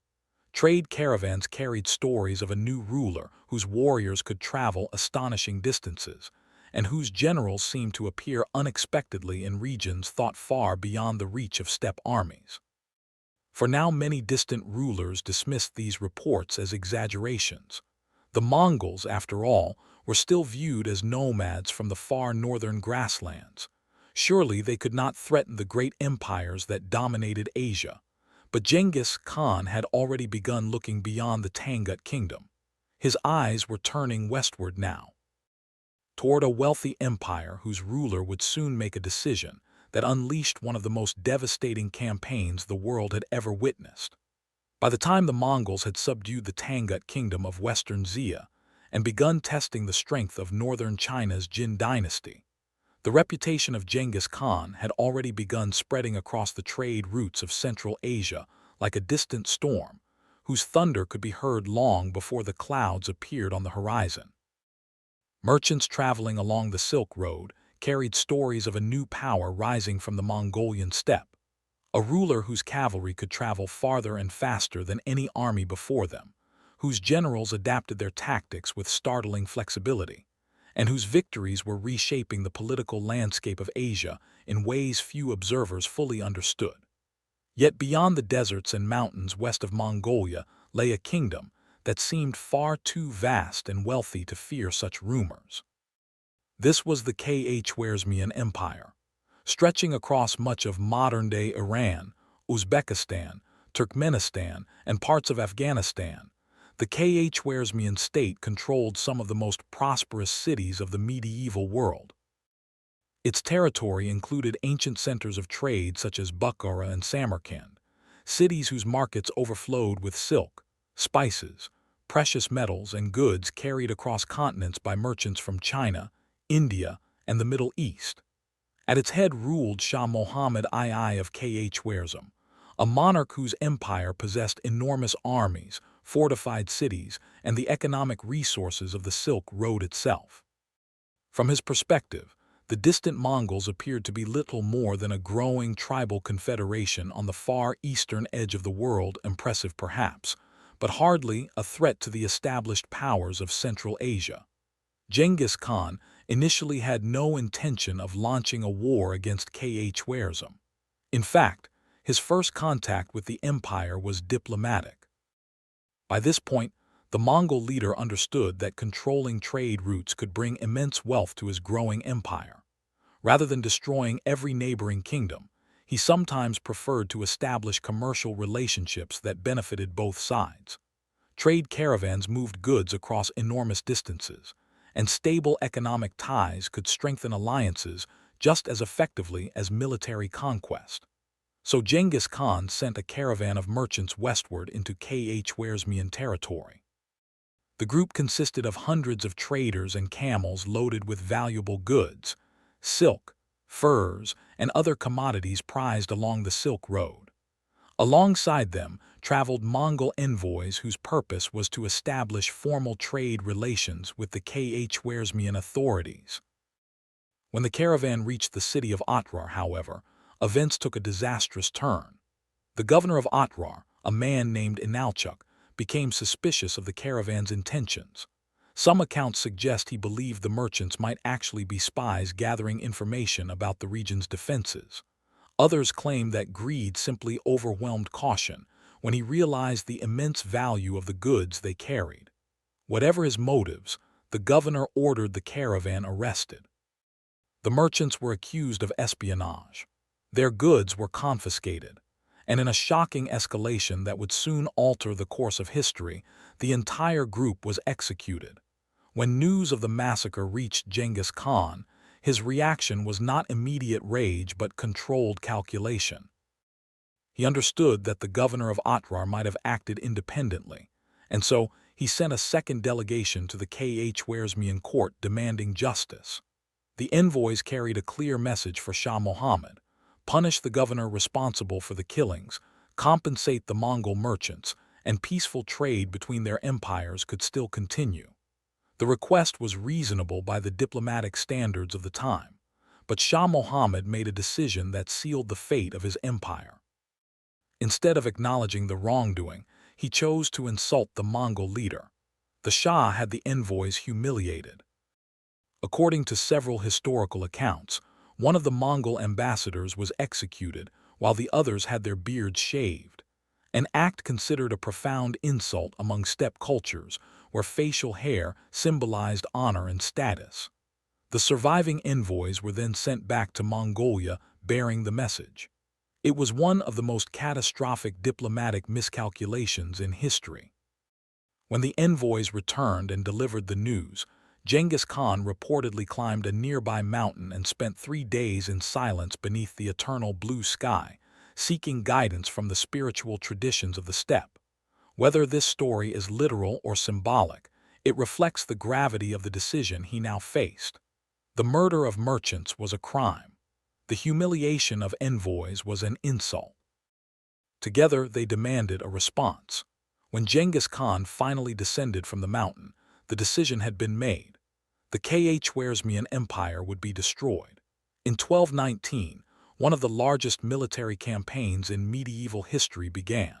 Trade caravans carried stories of a new ruler whose warriors could travel astonishing distances, and whose generals seemed to appear unexpectedly in regions thought far beyond the reach of steppe armies. For now many distant rulers dismissed these reports as exaggerations. The Mongols, after all, were still viewed as nomads from the far northern grasslands. Surely they could not threaten the great empires that dominated Asia. But Genghis Khan had already begun looking beyond the Tangut kingdom. His eyes were turning westward now, toward a wealthy empire whose ruler would soon make a decision that unleashed one of the most devastating campaigns the world had ever witnessed. By the time the Mongols had subdued the Tangut kingdom of western Xia and begun testing the strength of northern China's Jin dynasty, the reputation of Genghis Khan had already begun spreading across the trade routes of Central Asia like a distant storm, whose thunder could be heard long before the clouds appeared on the horizon. Merchants traveling along the Silk Road carried stories of a new power rising from the Mongolian steppe, a ruler whose cavalry could travel farther and faster than any army before them, whose generals adapted their tactics with startling flexibility, and whose victories were reshaping the political landscape of Asia in ways few observers fully understood. Yet beyond the deserts and mountains west of Mongolia lay a kingdom that seemed far too vast and wealthy to fear such rumors. This was the Khwarezmian Empire, stretching across much of modern-day Iran, Uzbekistan, Turkmenistan, and parts of Afghanistan. The Khwarezmian state controlled some of the most prosperous cities of the medieval world. Its territory included ancient centers of trade such as Bukhara and Samarkand, cities whose markets overflowed with silk, spices, precious metals, and goods carried across continents by merchants from China, India, and the Middle East. At its head ruled Shah Muhammad II of Khwarezm, a monarch whose empire possessed enormous armies, fortified cities, and the economic resources of the Silk Road itself. From his perspective, the distant Mongols appeared to be little more than a growing tribal confederation on the far eastern edge of the world, impressive perhaps, but hardly a threat to the established powers of Central Asia. Genghis Khan initially had no intention of launching a war against Khwarezm. In fact, his first contact with the empire was diplomatic. By this point, the Mongol leader understood that controlling trade routes could bring immense wealth to his growing empire. Rather than destroying every neighboring kingdom, he sometimes preferred to establish commercial relationships that benefited both sides. Trade caravans moved goods across enormous distances, and stable economic ties could strengthen alliances just as effectively as military conquest. So Genghis Khan sent a caravan of merchants westward into Khwarezmian territory. The group consisted of hundreds of traders and camels loaded with valuable goods, silk, furs, and other commodities prized along the Silk Road. Alongside them traveled Mongol envoys whose purpose was to establish formal trade relations with the Khwarezmian authorities. When the caravan reached the city of Otrar, however, events took a disastrous turn. The governor of Otrar, a man named Inalchuk, became suspicious of the caravan's intentions. Some accounts suggest he believed the merchants might actually be spies gathering information about the region's defenses. Others claim that greed simply overwhelmed caution when he realized the immense value of the goods they carried. Whatever his motives, the governor ordered the caravan arrested. The merchants were accused of espionage. Their goods were confiscated, and in a shocking escalation that would soon alter the course of history, the entire group was executed. When news of the massacre reached Genghis Khan, his reaction was not immediate rage but controlled calculation. He understood that the governor of Otrar might have acted independently, and so he sent a second delegation to the Khwarezmian court demanding justice. The envoys carried a clear message for Shah Muhammad: punish the governor responsible for the killings, compensate the Mongol merchants, and peaceful trade between their empires could still continue. The request was reasonable by the diplomatic standards of the time, but Shah Muhammad made a decision that sealed the fate of his empire. Instead of acknowledging the wrongdoing, he chose to insult the Mongol leader. The Shah had the envoys humiliated. According to several historical accounts, one of the Mongol ambassadors was executed while the others had their beards shaved, an act considered a profound insult among steppe cultures where facial hair symbolized honor and status. The surviving envoys were then sent back to Mongolia bearing the message. It was one of the most catastrophic diplomatic miscalculations in history. When the envoys returned and delivered the news, Genghis Khan reportedly climbed a nearby mountain and spent 3 days in silence beneath the eternal blue sky, seeking guidance from the spiritual traditions of the steppe. Whether this story is literal or symbolic, it reflects the gravity of the decision he now faced. The murder of merchants was a crime. The humiliation of envoys was an insult. Together they demanded a response. When Genghis Khan finally descended from the mountain, the decision had been made. The Khwarezmian Empire would be destroyed. In 1219, one of the largest military campaigns in medieval history began.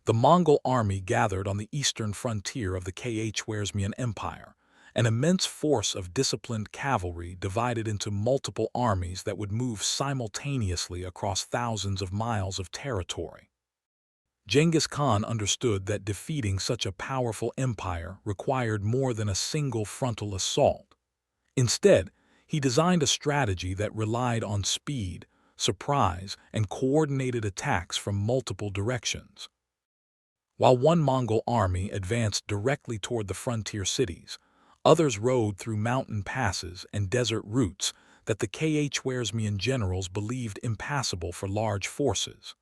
The Mongol army gathered on the eastern frontier of the Khwarezmian Empire, an immense force of disciplined cavalry divided into multiple armies that would move simultaneously across thousands of miles of territory. Genghis Khan understood that defeating such a powerful empire required more than a single frontal assault. Instead, he designed a strategy that relied on speed, surprise, and coordinated attacks from multiple directions. While one Mongol army advanced directly toward the frontier cities, others rode through mountain passes and desert routes that the Khwarezmian generals believed impassable for large forces.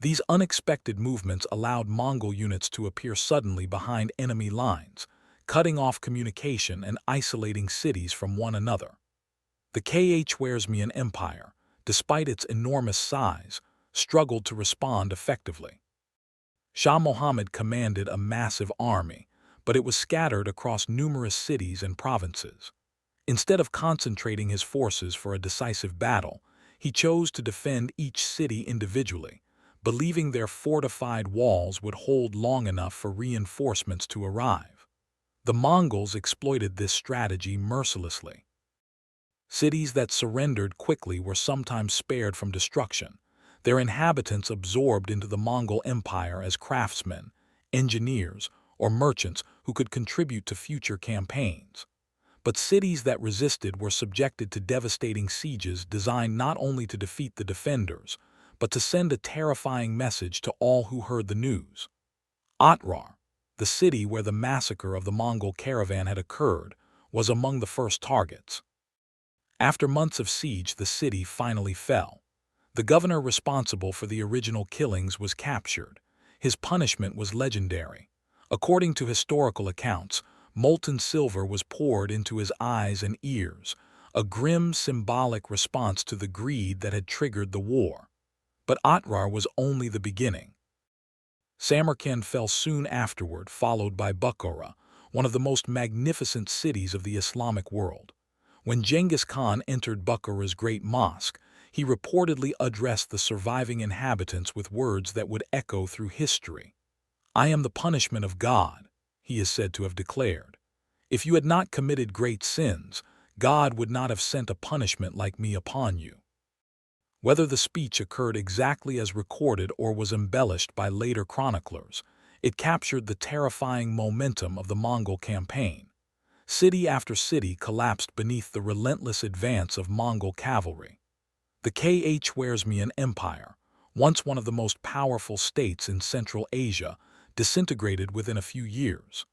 These unexpected movements allowed Mongol units to appear suddenly behind enemy lines, cutting off communication and isolating cities from one another. The Khwarezmian Empire, despite its enormous size, struggled to respond effectively. Shah Muhammad commanded a massive army, but it was scattered across numerous cities and provinces. Instead of concentrating his forces for a decisive battle, he chose to defend each city individually, believing their fortified walls would hold long enough for reinforcements to arrive. The Mongols exploited this strategy mercilessly. Cities that surrendered quickly were sometimes spared from destruction, their inhabitants absorbed into the Mongol Empire as craftsmen, engineers, or merchants who could contribute to future campaigns. But cities that resisted were subjected to devastating sieges designed not only to defeat the defenders, but to send a terrifying message to all who heard the news. Otrar, the city where the massacre of the Mongol caravan had occurred, was among the first targets. After months of siege, the city finally fell. The governor responsible for the original killings was captured. His punishment was legendary. According to historical accounts, molten silver was poured into his eyes and ears, a grim symbolic response to the greed that had triggered the war. But Otrar was only the beginning. Samarkand fell soon afterward, followed by Bukhara, one of the most magnificent cities of the Islamic world. When Genghis Khan entered Bukhara's great mosque, he reportedly addressed the surviving inhabitants with words that would echo through history. "I am the punishment of God," he is said to have declared. "If you had not committed great sins, God would not have sent a punishment like me upon you." Whether the speech occurred exactly as recorded or was embellished by later chroniclers, it captured the terrifying momentum of the Mongol campaign. City after city collapsed beneath the relentless advance of Mongol cavalry. The Khwarezmian Empire, once one of the most powerful states in Central Asia, disintegrated within a few years.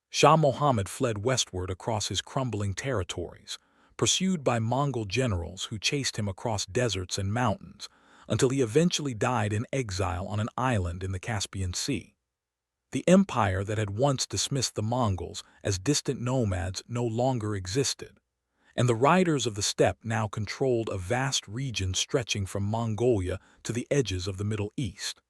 Shah Muhammad fled westward across his crumbling territories, pursued by Mongol generals who chased him across deserts and mountains, until he eventually died in exile on an island in the Caspian Sea. The empire that had once dismissed the Mongols as distant nomads no longer existed, and the riders of the steppe now controlled a vast region stretching from Mongolia to the edges of the Middle East.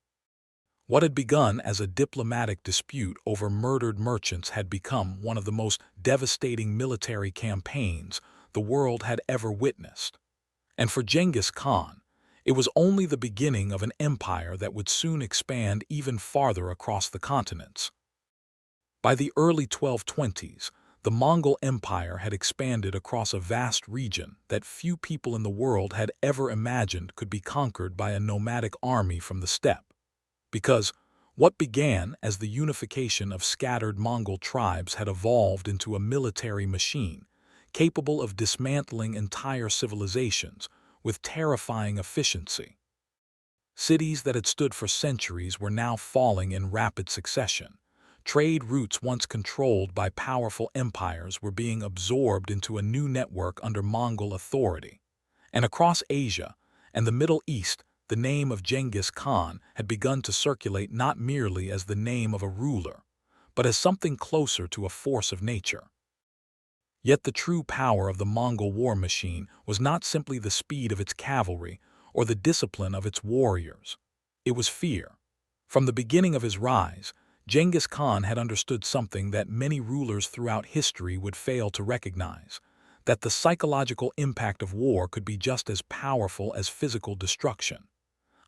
What had begun as a diplomatic dispute over murdered merchants had become one of the most devastating military campaigns the world had ever witnessed. And for Genghis Khan, it was only the beginning of an empire that would soon expand even farther across the continents. By the early 1220s, the Mongol Empire had expanded across a vast region that few people in the world had ever imagined could be conquered by a nomadic army from the steppe. Because what began as the unification of scattered Mongol tribes had evolved into a military machine capable of dismantling entire civilizations with terrifying efficiency. Cities that had stood for centuries were now falling in rapid succession. Trade routes once controlled by powerful empires were being absorbed into a new network under Mongol authority. And across Asia and the Middle East, the name of Genghis Khan had begun to circulate not merely as the name of a ruler, but as something closer to a force of nature. Yet the true power of the Mongol war machine was not simply the speed of its cavalry or the discipline of its warriors. It was fear. From the beginning of his rise, Genghis Khan had understood something that many rulers throughout history would fail to recognize: that the psychological impact of war could be just as powerful as physical destruction.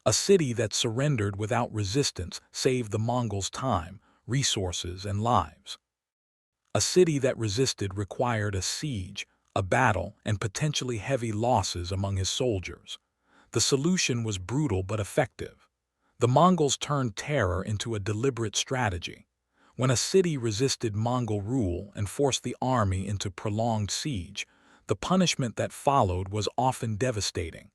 A city that surrendered without resistance saved the Mongols time, resources, and lives. A city that resisted required a siege, a battle, and potentially heavy losses among his soldiers. The solution was brutal but effective. The Mongols turned terror into a deliberate strategy. When a city resisted Mongol rule and forced the army into prolonged siege, the punishment that followed was often devastating.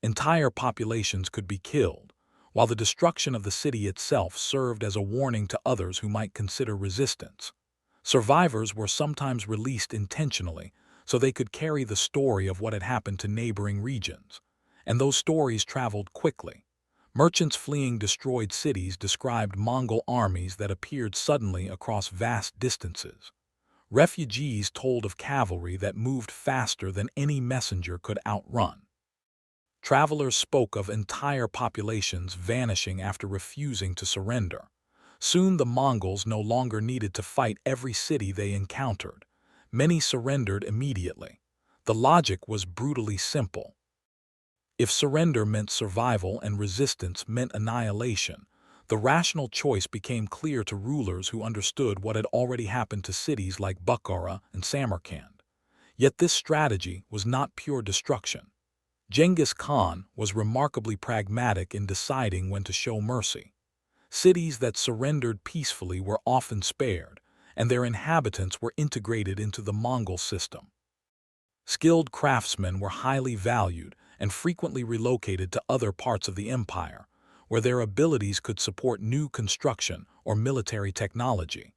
Entire populations could be killed, while the destruction of the city itself served as a warning to others who might consider resistance. Survivors were sometimes released intentionally so they could carry the story of what had happened to neighboring regions. And those stories traveled quickly. Merchants fleeing destroyed cities described Mongol armies that appeared suddenly across vast distances. Refugees told of cavalry that moved faster than any messenger could outrun. Travelers spoke of entire populations vanishing after refusing to surrender. Soon the Mongols no longer needed to fight every city they encountered. Many surrendered immediately. The logic was brutally simple. If surrender meant survival and resistance meant annihilation, the rational choice became clear to rulers who understood what had already happened to cities like Bukhara and Samarkand. Yet this strategy was not pure destruction. Genghis Khan was remarkably pragmatic in deciding when to show mercy. Cities that surrendered peacefully were often spared, and their inhabitants were integrated into the Mongol system. Skilled craftsmen were highly valued and frequently relocated to other parts of the empire, where their abilities could support new construction or military technology.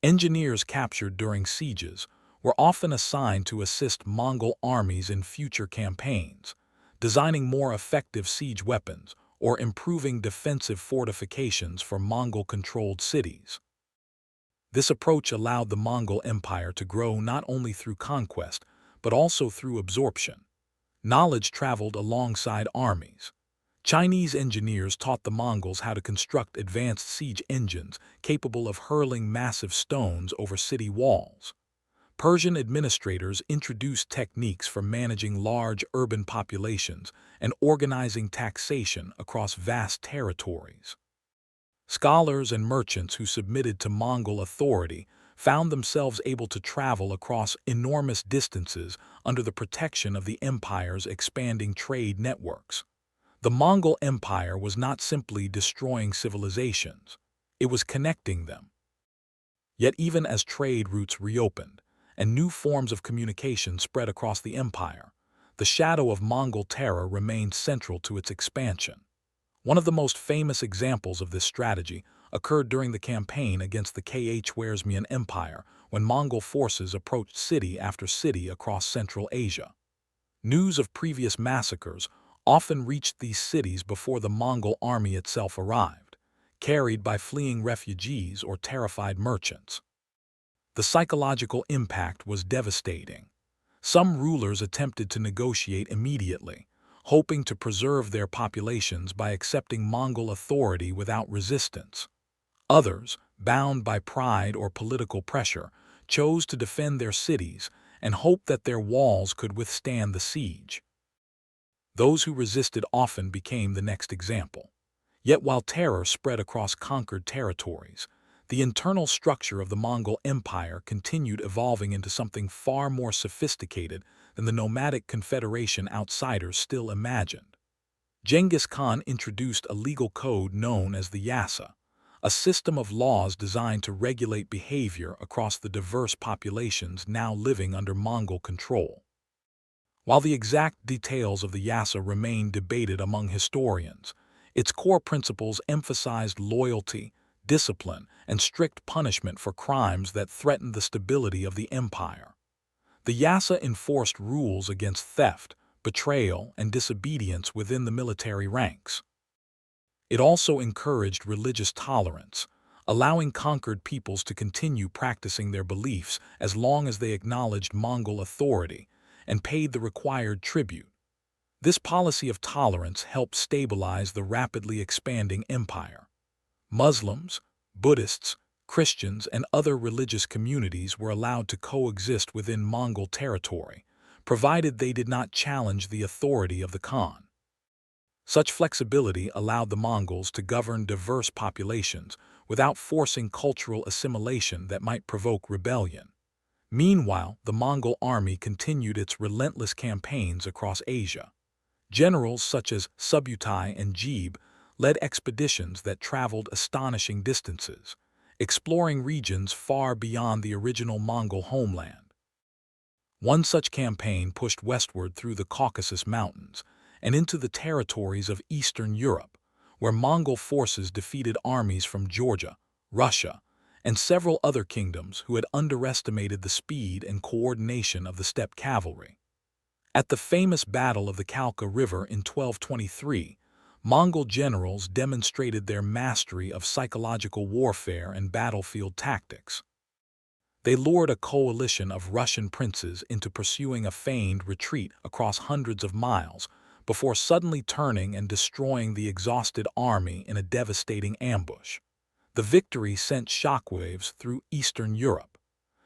Engineers captured during sieges were often assigned to assist Mongol armies in future campaigns, designing more effective siege weapons or improving defensive fortifications for Mongol-controlled cities. This approach allowed the Mongol Empire to grow not only through conquest, but also through absorption. Knowledge traveled alongside armies. Chinese engineers taught the Mongols how to construct advanced siege engines capable of hurling massive stones over city walls. Persian administrators introduced techniques for managing large urban populations and organizing taxation across vast territories. Scholars and merchants who submitted to Mongol authority found themselves able to travel across enormous distances under the protection of the empire's expanding trade networks. The Mongol Empire was not simply destroying civilizations, it was connecting them. Yet even as trade routes reopened and new forms of communication spread across the empire, the shadow of Mongol terror remained central to its expansion. One of the most famous examples of this strategy occurred during the campaign against the Khwarezmian Empire when Mongol forces approached city after city across Central Asia. News of previous massacres often reached these cities before the Mongol army itself arrived, carried by fleeing refugees or terrified merchants. The psychological impact was devastating. Some rulers attempted to negotiate immediately, hoping to preserve their populations by accepting Mongol authority without resistance. Others, bound by pride or political pressure, chose to defend their cities and hoped that their walls could withstand the siege. Those who resisted often became the next example. Yet while terror spread across conquered territories, the internal structure of the Mongol Empire continued evolving into something far more sophisticated than the nomadic confederation outsiders still imagined. Genghis Khan introduced a legal code known as the Yasa, a system of laws designed to regulate behavior across the diverse populations now living under Mongol control. While the exact details of the Yasa remain debated among historians, its core principles emphasized loyalty, discipline, and strict punishment for crimes that threatened the stability of the empire. The Yasa enforced rules against theft, betrayal, and disobedience within the military ranks. It also encouraged religious tolerance, allowing conquered peoples to continue practicing their beliefs as long as they acknowledged Mongol authority and paid the required tribute. This policy of tolerance helped stabilize the rapidly expanding empire. Muslims, Buddhists, Christians, and other religious communities were allowed to coexist within Mongol territory, provided they did not challenge the authority of the Khan. Such flexibility allowed the Mongols to govern diverse populations without forcing cultural assimilation that might provoke rebellion. Meanwhile, the Mongol army continued its relentless campaigns across Asia. Generals such as Subutai and Jebe led expeditions that traveled astonishing distances, exploring regions far beyond the original Mongol homeland. One such campaign pushed westward through the Caucasus Mountains and into the territories of Eastern Europe, where Mongol forces defeated armies from Georgia, Russia, and several other kingdoms who had underestimated the speed and coordination of the steppe cavalry. At the famous Battle of the Kalka River in 1223, Mongol generals demonstrated their mastery of psychological warfare and battlefield tactics. They lured a coalition of Russian princes into pursuing a feigned retreat across hundreds of miles before suddenly turning and destroying the exhausted army in a devastating ambush. The victory sent shockwaves through Eastern Europe.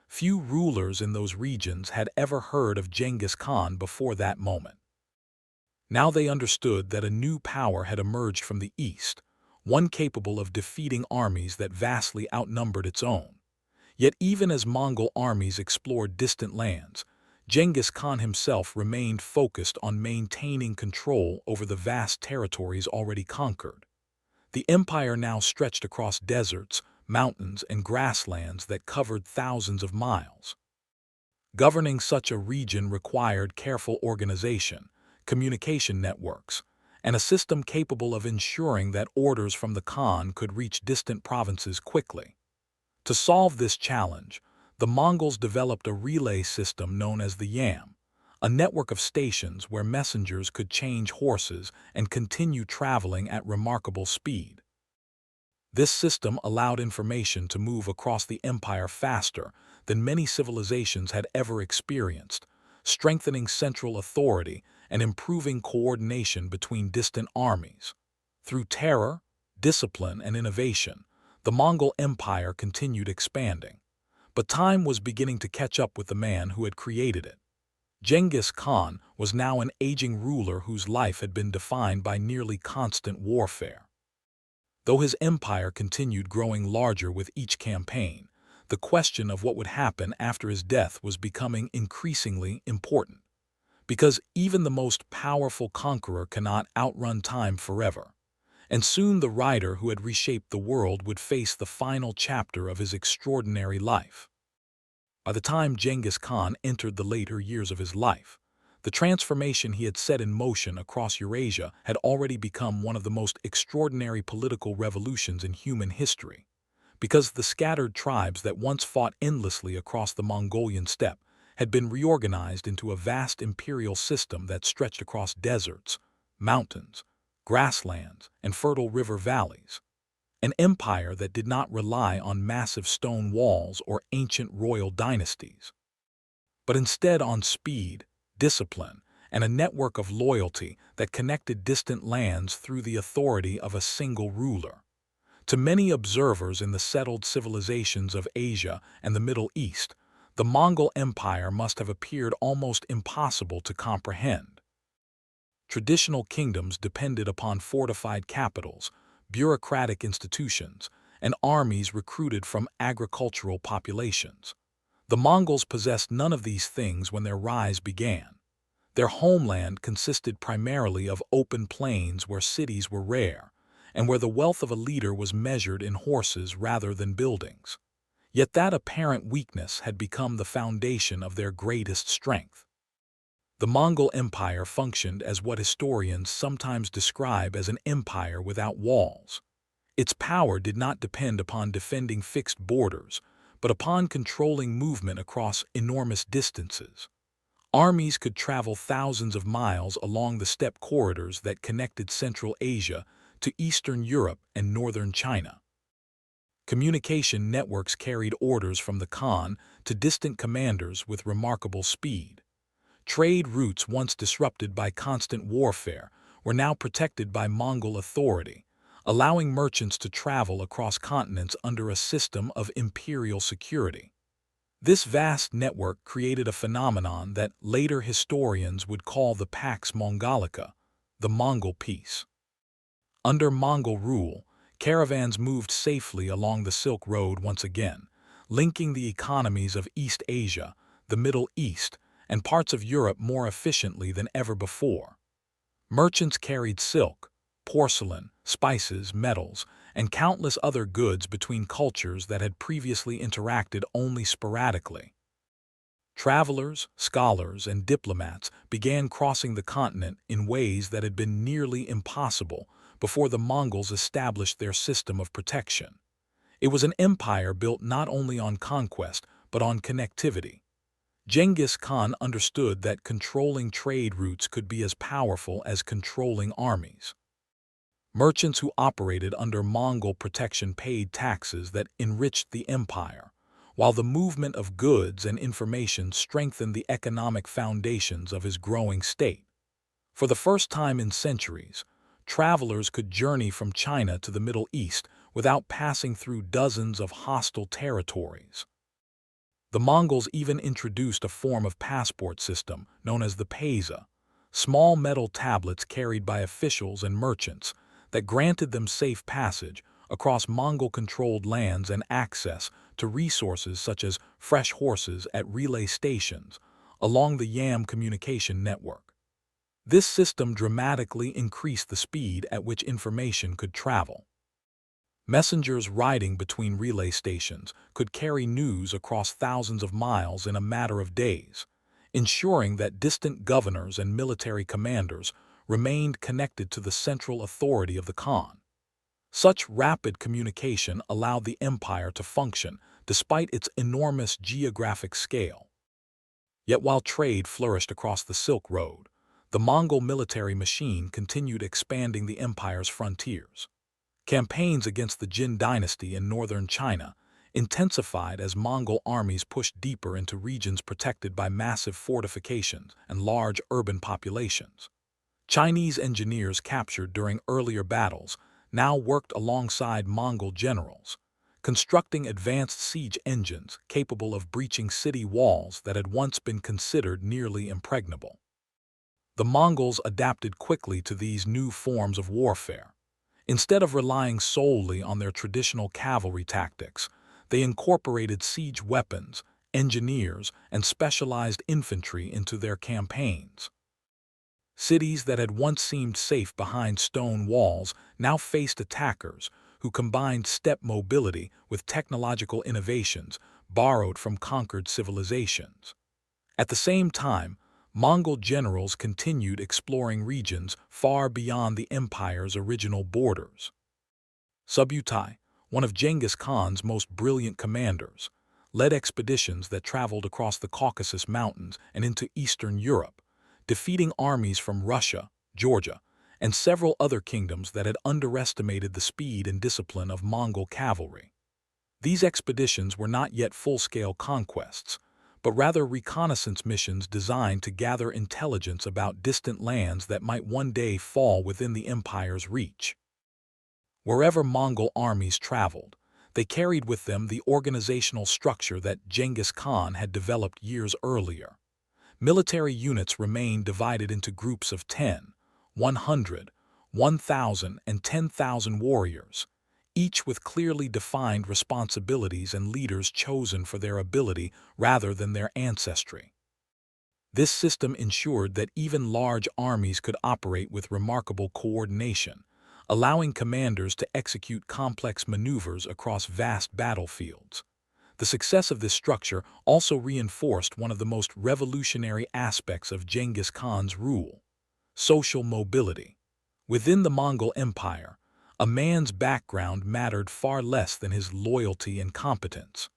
Few rulers in those regions had ever heard of Genghis Khan before that moment. Now they understood that a new power had emerged from the east, one capable of defeating armies that vastly outnumbered its own. Yet even as Mongol armies explored distant lands, Genghis Khan himself remained focused on maintaining control over the vast territories already conquered. The empire now stretched across deserts, mountains, and grasslands that covered thousands of miles. Governing such a region required careful organization, communication networks, and a system capable of ensuring that orders from the Khan could reach distant provinces quickly. To solve this challenge, the Mongols developed a relay system known as the Yam, a network of stations where messengers could change horses and continue traveling at remarkable speed. This system allowed information to move across the empire faster than many civilizations had ever experienced, strengthening central authority and improving coordination between distant armies. Through terror, discipline, and innovation, the Mongol Empire continued expanding. But time was beginning to catch up with the man who had created it. Genghis Khan was now an aging ruler whose life had been defined by nearly constant warfare. Though his empire continued growing larger with each campaign, the question of what would happen after his death was becoming increasingly important. Because even the most powerful conqueror cannot outrun time forever. And soon the writer who had reshaped the world would face the final chapter of his extraordinary life. By the time Genghis Khan entered the later years of his life, the transformation he had set in motion across Eurasia had already become one of the most extraordinary political revolutions in human history. Because the scattered tribes that once fought endlessly across the Mongolian steppe had been reorganized into a vast imperial system that stretched across deserts, mountains, grasslands, and fertile river valleys. An empire that did not rely on massive stone walls or ancient royal dynasties, but instead on speed, discipline, and a network of loyalty that connected distant lands through the authority of a single ruler. To many observers in the settled civilizations of Asia and the Middle East, the Mongol Empire must have appeared almost impossible to comprehend. Traditional kingdoms depended upon fortified capitals, bureaucratic institutions, and armies recruited from agricultural populations. The Mongols possessed none of these things when their rise began. Their homeland consisted primarily of open plains where cities were rare, and where the wealth of a leader was measured in horses rather than buildings. Yet that apparent weakness had become the foundation of their greatest strength. The Mongol Empire functioned as what historians sometimes describe as an empire without walls. Its power did not depend upon defending fixed borders, but upon controlling movement across enormous distances. Armies could travel thousands of miles along the steppe corridors that connected Central Asia to Eastern Europe and Northern China. Communication networks carried orders from the Khan to distant commanders with remarkable speed. Trade routes once disrupted by constant warfare were now protected by Mongol authority, allowing merchants to travel across continents under a system of imperial security. This vast network created a phenomenon that later historians would call the Pax Mongolica, the Mongol peace. Under Mongol rule, caravans moved safely along the Silk Road once again, linking the economies of East Asia, the Middle East, and parts of Europe more efficiently than ever before. Merchants carried silk, porcelain, spices, metals, and countless other goods between cultures that had previously interacted only sporadically. Travelers, scholars, and diplomats began crossing the continent in ways that had been nearly impossible before the Mongols established their system of protection. It was an empire built not only on conquest but on connectivity. Genghis Khan understood that controlling trade routes could be as powerful as controlling armies. Merchants who operated under Mongol protection paid taxes that enriched the empire, while the movement of goods and information strengthened the economic foundations of his growing state. For the first time in centuries, travelers could journey from China to the Middle East without passing through dozens of hostile territories. The Mongols even introduced a form of passport system known as the paisa, small metal tablets carried by officials and merchants that granted them safe passage across Mongol-controlled lands and access to resources such as fresh horses at relay stations along the Yam communication network. This system dramatically increased the speed at which information could travel. Messengers riding between relay stations could carry news across thousands of miles in a matter of days, ensuring that distant governors and military commanders remained connected to the central authority of the Khan. Such rapid communication allowed the empire to function despite its enormous geographic scale. Yet while trade flourished across the Silk Road, the Mongol military machine continued expanding the empire's frontiers. Campaigns against the Jin dynasty in northern China intensified as Mongol armies pushed deeper into regions protected by massive fortifications and large urban populations. Chinese engineers captured during earlier battles now worked alongside Mongol generals, constructing advanced siege engines capable of breaching city walls that had once been considered nearly impregnable. The Mongols adapted quickly to these new forms of warfare. Instead of relying solely on their traditional cavalry tactics, they incorporated siege weapons, engineers, and specialized infantry into their campaigns. Cities that had once seemed safe behind stone walls now faced attackers who combined steppe mobility with technological innovations borrowed from conquered civilizations. At the same time, Mongol generals continued exploring regions far beyond the empire's original borders. Subutai, one of Genghis Khan's most brilliant commanders, led expeditions that traveled across the Caucasus Mountains and into Eastern Europe, defeating armies from Russia, Georgia, and several other kingdoms that had underestimated the speed and discipline of Mongol cavalry. These expeditions were not yet full-scale conquests, but rather reconnaissance missions designed to gather intelligence about distant lands that might one day fall within the empire's reach. Wherever Mongol armies traveled, they carried with them the organizational structure that Genghis Khan had developed years earlier. Military units remained divided into groups of 10, 100, 1,000, and 10,000 warriors, each with clearly defined responsibilities and leaders chosen for their ability rather than their ancestry. This system ensured that even large armies could operate with remarkable coordination, allowing commanders to execute complex maneuvers across vast battlefields. The success of this structure also reinforced one of the most revolutionary aspects of Genghis Khan's rule: social mobility. Within the Mongol Empire, a man's background mattered far less than his loyalty and competence.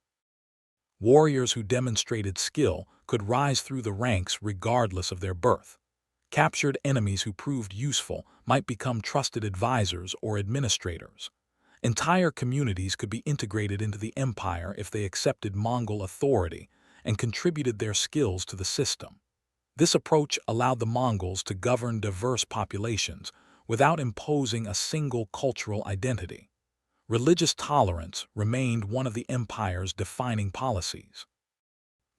Warriors who demonstrated skill could rise through the ranks regardless of their birth. Captured enemies who proved useful might become trusted advisors or administrators. Entire communities could be integrated into the empire if they accepted Mongol authority and contributed their skills to the system. This approach allowed the Mongols to govern diverse populations without imposing a single cultural identity. Religious tolerance remained one of the empire's defining policies.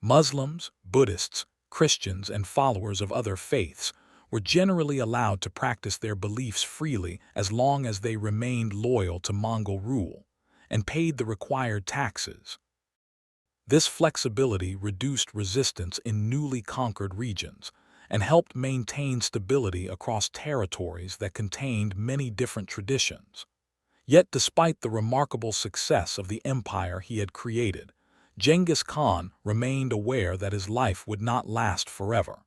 Muslims, Buddhists, Christians, and followers of other faiths were generally allowed to practice their beliefs freely as long as they remained loyal to Mongol rule and paid the required taxes. This flexibility reduced resistance in newly conquered regions and helped maintain stability across territories that contained many different traditions. Yet despite the remarkable success of the empire he had created, Genghis Khan remained aware that his life would not last forever.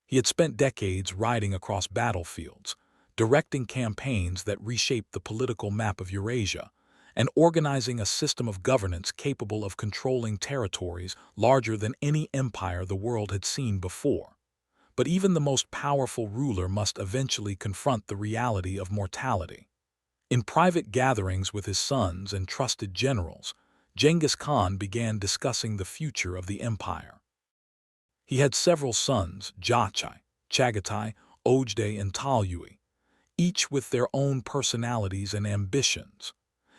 He had spent decades riding across battlefields, directing campaigns that reshaped the political map of Eurasia, and organizing a system of governance capable of controlling territories larger than any empire the world had seen before. But even the most powerful ruler must eventually confront the reality of mortality. In private gatherings with his sons and trusted generals, Genghis Khan began discussing the future of the empire. He had several sons, Jachai, Chagatai, Ojdai, and Talyui, each with their own personalities and ambitions.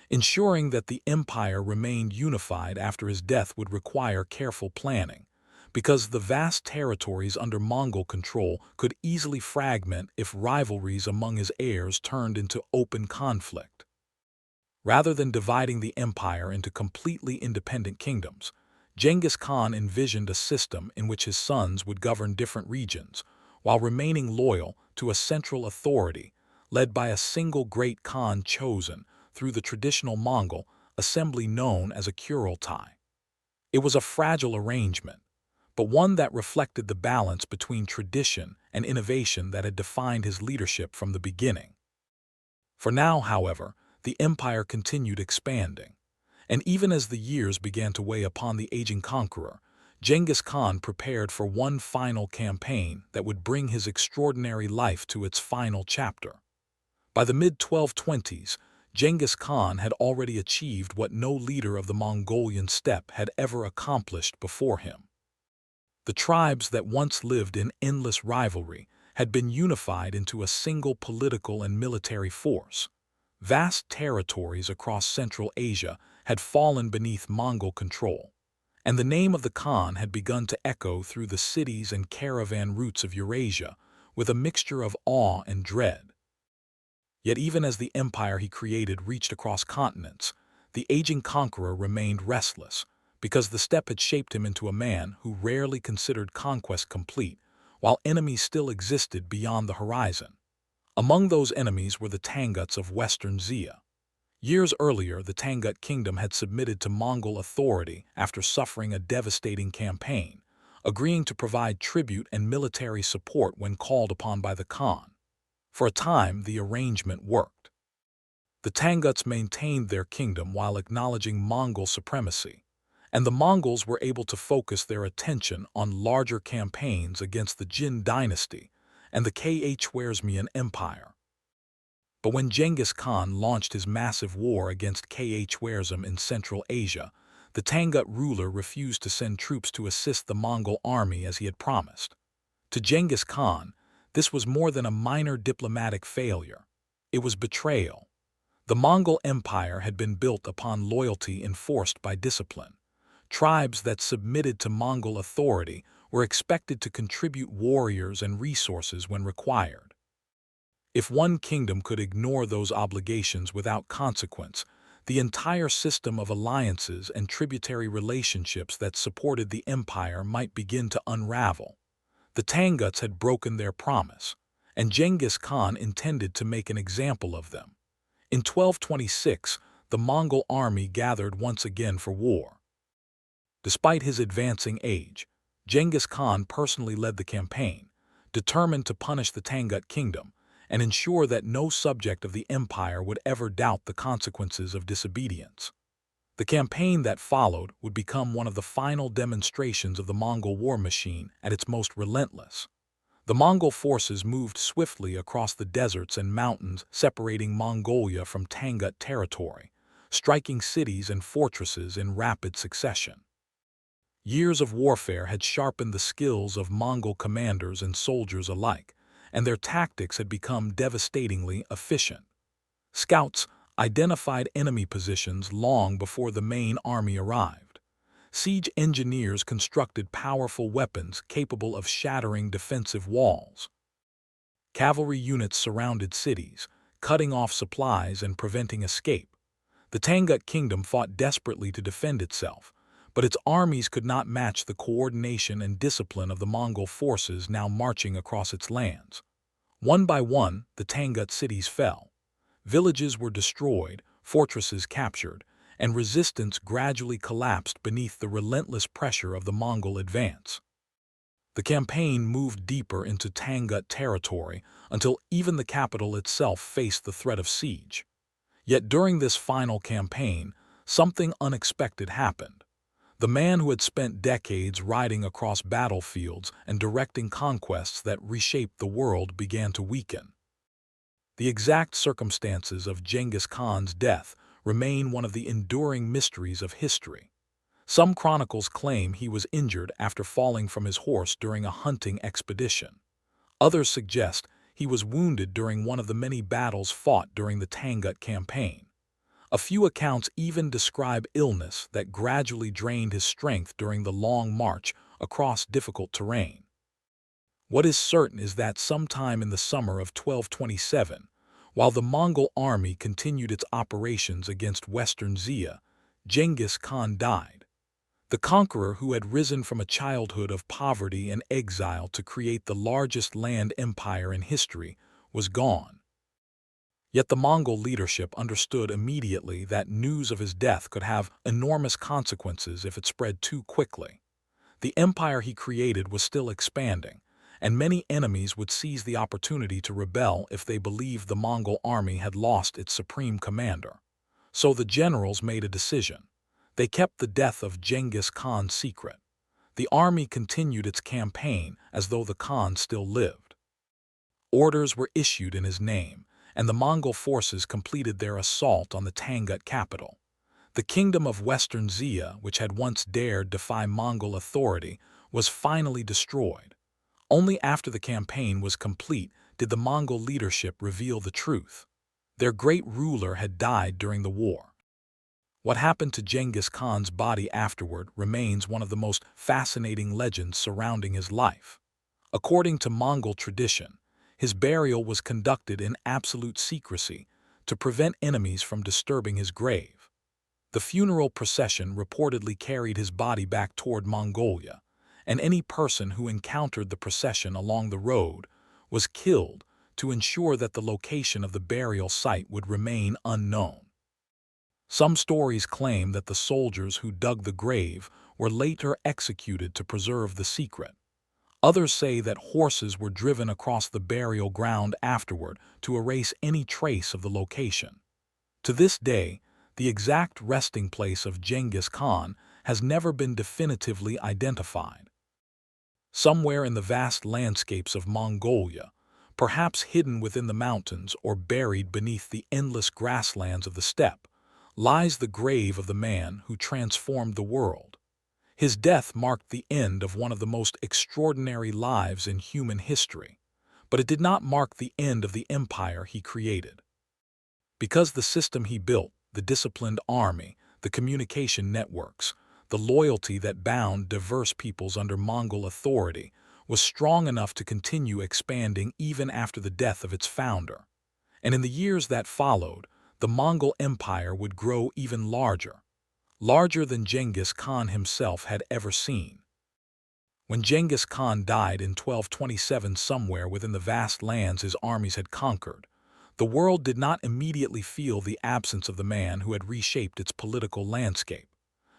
Ensuring that the empire remained unified after his death would require careful planning, because the vast territories under Mongol control could easily fragment if rivalries among his heirs turned into open conflict. Rather than dividing the empire into completely independent kingdoms, Genghis Khan envisioned a system in which his sons would govern different regions, while remaining loyal to a central authority led by a single great Khan chosen through the traditional Mongol assembly known as a Kurultai. It was a fragile arrangement, but one that reflected the balance between tradition and innovation that had defined his leadership from the beginning. For now, however, the empire continued expanding, and even as the years began to weigh upon the aging conqueror, Genghis Khan prepared for one final campaign that would bring his extraordinary life to its final chapter. By the mid-1220s, Genghis Khan had already achieved what no leader of the Mongolian steppe had ever accomplished before him. The tribes that once lived in endless rivalry had been unified into a single political and military force. Vast territories across Central Asia had fallen beneath Mongol control, and the name of the Khan had begun to echo through the cities and caravan routes of Eurasia with a mixture of awe and dread. Yet even as the empire he created reached across continents, the aging conqueror remained restless, because the steppe had shaped him into a man who rarely considered conquest complete, while enemies still existed beyond the horizon. Among those enemies were the Tanguts of western Xia. Years earlier, the Tangut kingdom had submitted to Mongol authority after suffering a devastating campaign, agreeing to provide tribute and military support when called upon by the Khan. For a time, the arrangement worked. The Tanguts maintained their kingdom while acknowledging Mongol supremacy, and the Mongols were able to focus their attention on larger campaigns against the Jin dynasty and the Khwarezmian Empire. But when Genghis Khan launched his massive war against Khwarezm in Central Asia, the Tangut ruler refused to send troops to assist the Mongol army as he had promised. To Genghis Khan, this was more than a minor diplomatic failure. It was betrayal. The Mongol Empire had been built upon loyalty enforced by discipline. Tribes that submitted to Mongol authority were expected to contribute warriors and resources when required. If one kingdom could ignore those obligations without consequence, the entire system of alliances and tributary relationships that supported the empire might begin to unravel. The Tanguts had broken their promise, and Genghis Khan intended to make an example of them. In 1226, the Mongol army gathered once again for war. Despite his advancing age, Genghis Khan personally led the campaign, determined to punish the Tangut kingdom and ensure that no subject of the empire would ever doubt the consequences of disobedience. The campaign that followed would become one of the final demonstrations of the Mongol war machine at its most relentless. The Mongol forces moved swiftly across the deserts and mountains separating Mongolia from Tangut territory, striking cities and fortresses in rapid succession. Years of warfare had sharpened the skills of Mongol commanders and soldiers alike, and their tactics had become devastatingly efficient. Scouts identified enemy positions long before the main army arrived. Siege engineers constructed powerful weapons capable of shattering defensive walls. Cavalry units surrounded cities, cutting off supplies and preventing escape. The Tangut kingdom fought desperately to defend itself, but its armies could not match the coordination and discipline of the Mongol forces now marching across its lands. One by one, the Tangut cities fell. Villages were destroyed, fortresses captured, and resistance gradually collapsed beneath the relentless pressure of the Mongol advance. The campaign moved deeper into Tangut territory until even the capital itself faced the threat of siege. Yet during this final campaign, something unexpected happened. The man who had spent decades riding across battlefields and directing conquests that reshaped the world began to weaken. The exact circumstances of Genghis Khan's death remain one of the enduring mysteries of history. Some chronicles claim he was injured after falling from his horse during a hunting expedition. Others suggest he was wounded during one of the many battles fought during the Tangut campaign. A few accounts even describe illness that gradually drained his strength during the long march across difficult terrain. What is certain is that sometime in the summer of 1227, while the Mongol army continued its operations against western Xia, Genghis Khan died. The conqueror who had risen from a childhood of poverty and exile to create the largest land empire in history was gone. Yet the Mongol leadership understood immediately that news of his death could have enormous consequences if it spread too quickly. The empire he created was still expanding, and many enemies would seize the opportunity to rebel if they believed the Mongol army had lost its supreme commander. So the generals made a decision. They kept the death of Genghis Khan secret. The army continued its campaign as though the Khan still lived. Orders were issued in his name, and the Mongol forces completed their assault on the Tangut capital. The kingdom of western Xia, which had once dared defy Mongol authority, was finally destroyed. Only after the campaign was complete did the Mongol leadership reveal the truth. Their great ruler had died during the war. What happened to Genghis Khan's body afterward remains one of the most fascinating legends surrounding his life. According to Mongol tradition, His burial was conducted in absolute secrecy to prevent enemies from disturbing his grave. The funeral procession reportedly carried his body back toward Mongolia, and any person who encountered the procession along the road was killed to ensure that the location of the burial site would remain unknown. Some stories claim that the soldiers who dug the grave were later executed to preserve the secret. Others say that horses were driven across the burial ground afterward to erase any trace of the location. To this day, the exact resting place of Genghis Khan has never been definitively identified. Somewhere in the vast landscapes of Mongolia, perhaps hidden within the mountains or buried beneath the endless grasslands of the steppe, lies the grave of the man who transformed the world. His death marked the end of one of the most extraordinary lives in human history, but it did not mark the end of the empire he created. Because the system he built, the disciplined army, the communication networks, the loyalty that bound diverse peoples under Mongol authority, was strong enough to continue expanding even after the death of its founder. And in the years that followed, the Mongol Empire would grow even larger than Genghis Khan himself had ever seen. When Genghis Khan died in 1227 somewhere within the vast lands his armies had conquered, the world did not immediately feel the absence of the man who had reshaped its political landscape,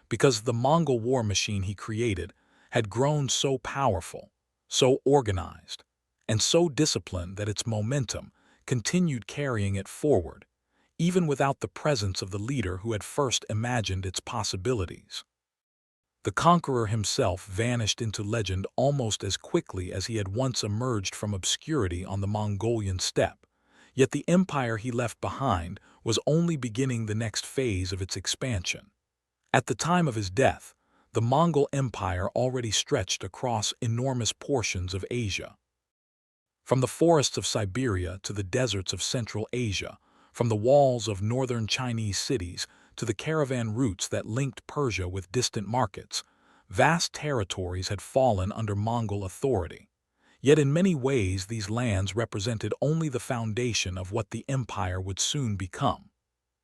because the Mongol war machine he created had grown so powerful, so organized, and so disciplined that its momentum continued carrying it forward, even without the presence of the leader who had first imagined its possibilities. The conqueror himself vanished into legend almost as quickly as he had once emerged from obscurity on the Mongolian steppe, yet the empire he left behind was only beginning the next phase of its expansion. At the time of his death, the Mongol Empire already stretched across enormous portions of Asia. From the forests of Siberia to the deserts of Central Asia, from the walls of northern Chinese cities to the caravan routes that linked Persia with distant markets, vast territories had fallen under Mongol authority. Yet in many ways these lands represented only the foundation of what the empire would soon become.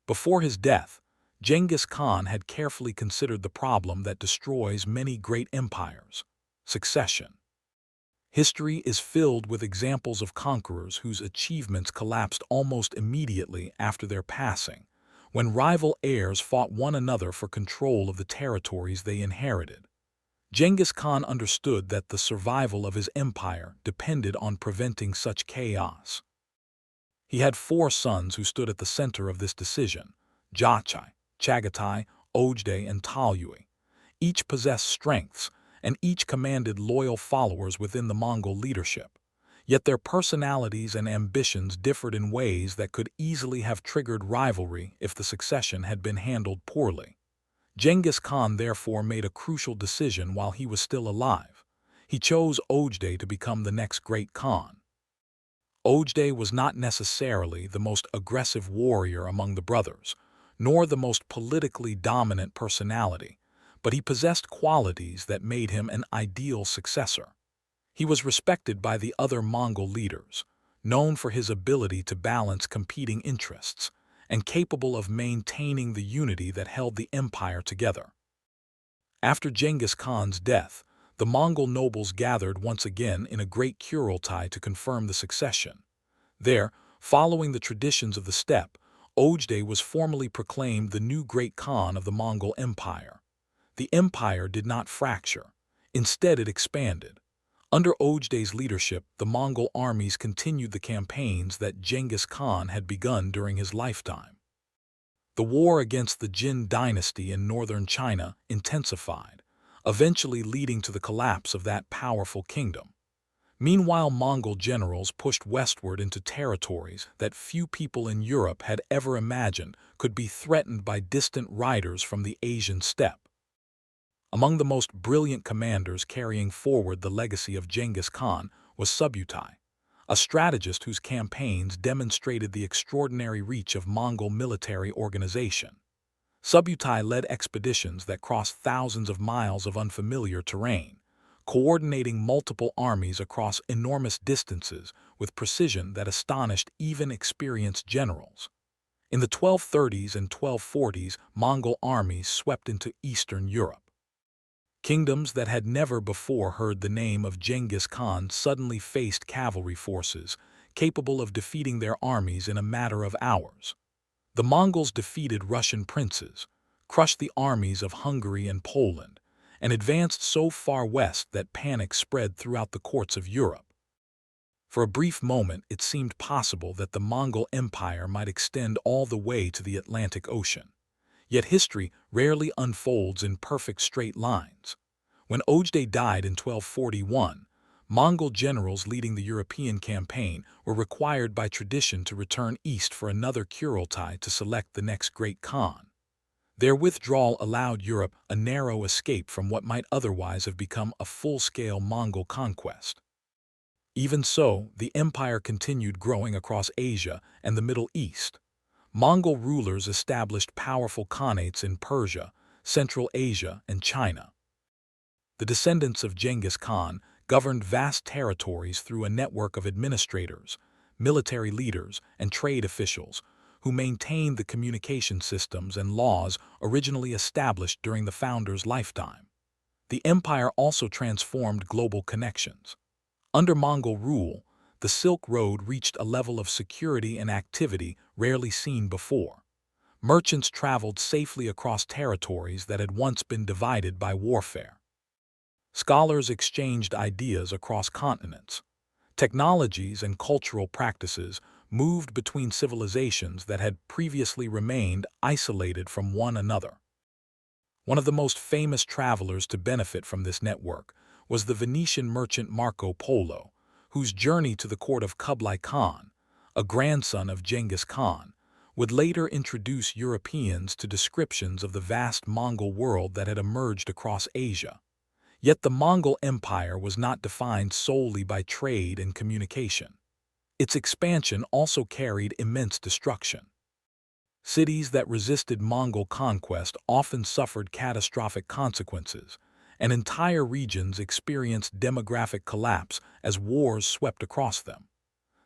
Before his death, Genghis Khan had carefully considered the problem that destroys many great empires: succession. History is filled with examples of conquerors whose achievements collapsed almost immediately after their passing, when rival heirs fought one another for control of the territories they inherited. Genghis Khan understood that the survival of his empire depended on preventing such chaos. He had 4 sons who stood at the center of this decision: Jachai, Chagatai, Ojdai, and Talyui. Each possessed strengths, and each commanded loyal followers within the Mongol leadership. Yet their personalities and ambitions differed in ways that could easily have triggered rivalry if the succession had been handled poorly. Genghis Khan therefore made a crucial decision while he was still alive. He chose Ojdai to become the next great Khan. Ojdai was not necessarily the most aggressive warrior among the brothers, nor the most politically dominant personality, but he possessed qualities that made him an ideal successor. He was respected by the other Mongol leaders, known for his ability to balance competing interests, and capable of maintaining the unity that held the empire together. After Genghis Khan's death, the Mongol nobles gathered once again in a great Kurultai to confirm the succession. There, following the traditions of the steppe, Ojdai was formally proclaimed the new great Khan of the Mongol Empire. The empire did not fracture. Instead, it expanded. Under Ojdai's leadership, the Mongol armies continued the campaigns that Genghis Khan had begun during his lifetime. The war against the Jin dynasty in northern China intensified, eventually leading to the collapse of that powerful kingdom. Meanwhile, Mongol generals pushed westward into territories that few people in Europe had ever imagined could be threatened by distant riders from the Asian steppe. Among the most brilliant commanders carrying forward the legacy of Genghis Khan was Subutai, a strategist whose campaigns demonstrated the extraordinary reach of Mongol military organization. Subutai led expeditions that crossed thousands of miles of unfamiliar terrain, coordinating multiple armies across enormous distances with precision that astonished even experienced generals. In the 1230s and 1240s, Mongol armies swept into Eastern Europe. Kingdoms that had never before heard the name of Genghis Khan suddenly faced cavalry forces capable of defeating their armies in a matter of hours. The Mongols defeated Russian princes, crushed the armies of Hungary and Poland, and advanced so far west that panic spread throughout the courts of Europe. For a brief moment, it seemed possible that the Mongol Empire might extend all the way to the Atlantic Ocean. Yet history rarely unfolds in perfect straight lines. When Ojde died in 1241, Mongol generals leading the European campaign were required by tradition to return east for another Kurultai to select the next great Khan. Their withdrawal allowed Europe a narrow escape from what might otherwise have become a full-scale Mongol conquest. Even so, the empire continued growing across Asia and the Middle East. Mongol rulers established powerful khanates in Persia, Central Asia, and China. The descendants of Genghis Khan governed vast territories through a network of administrators, military leaders, and trade officials who maintained the communication systems and laws originally established during the founder's lifetime. The empire also transformed global connections. Under Mongol rule, the Silk Road reached a level of security and activity rarely seen before. Merchants traveled safely across territories that had once been divided by warfare. Scholars exchanged ideas across continents. Technologies and cultural practices moved between civilizations that had previously remained isolated from one another. One of the most famous travelers to benefit from this network was the Venetian merchant Marco Polo, whose journey to the court of Kublai Khan, a grandson of Genghis Khan, would later introduce Europeans to descriptions of the vast Mongol world that had emerged across Asia. Yet the Mongol Empire was not defined solely by trade and communication. Its expansion also carried immense destruction. Cities that resisted Mongol conquest often suffered catastrophic consequences, and entire regions experienced demographic collapse as wars swept across them.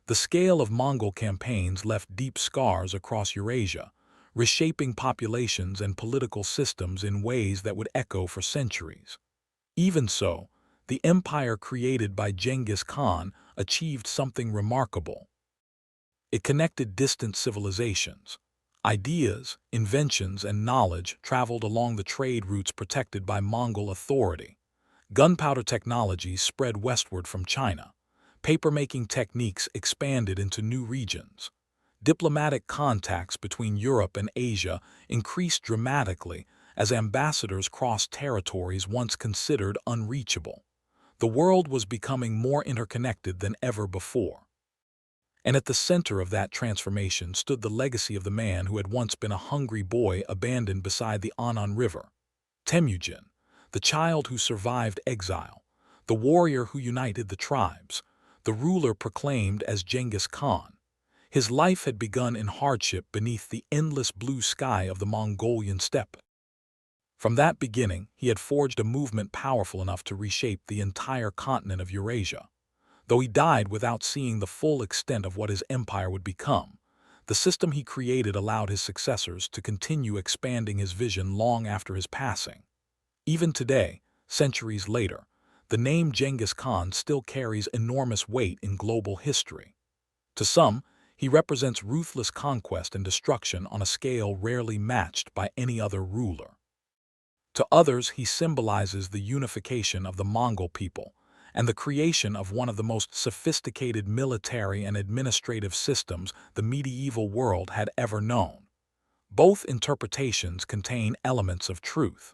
The scale of Mongol campaigns left deep scars across Eurasia, reshaping populations and political systems in ways that would echo for centuries. Even so, the empire created by Genghis Khan achieved something remarkable. It connected distant civilizations. Ideas, inventions, and knowledge traveled along the trade routes protected by Mongol authority. Gunpowder technologies spread westward from China. Papermaking techniques expanded into new regions. Diplomatic contacts between Europe and Asia increased dramatically as ambassadors crossed territories once considered unreachable. The world was becoming more interconnected than ever before. And at the center of that transformation stood the legacy of the man who had once been a hungry boy abandoned beside the Anan River. Temujin, the child who survived exile, the warrior who united the tribes, the ruler proclaimed as Genghis Khan. His life had begun in hardship beneath the endless blue sky of the Mongolian steppe. From that beginning, he had forged a movement powerful enough to reshape the entire continent of Eurasia. Though he died without seeing the full extent of what his empire would become, the system he created allowed his successors to continue expanding his vision long after his passing. Even today, centuries later, the name Genghis Khan still carries enormous weight in global history. To some, he represents ruthless conquest and destruction on a scale rarely matched by any other ruler. To others, he symbolizes the unification of the Mongol people and the creation of one of the most sophisticated military and administrative systems the medieval world had ever known. Both interpretations contain elements of truth,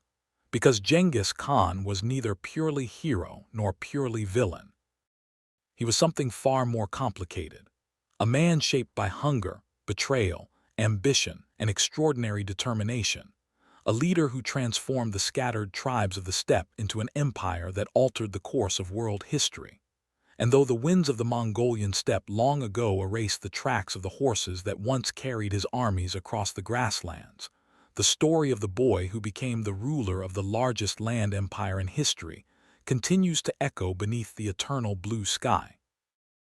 because Genghis Khan was neither purely hero nor purely villain. He was something far more complicated, a man shaped by hunger, betrayal, ambition, and extraordinary determination. A leader who transformed the scattered tribes of the steppe into an empire that altered the course of world history. And though the winds of the Mongolian steppe long ago erased the tracks of the horses that once carried his armies across the grasslands, the story of the boy who became the ruler of the largest land empire in history continues to echo beneath the eternal blue sky.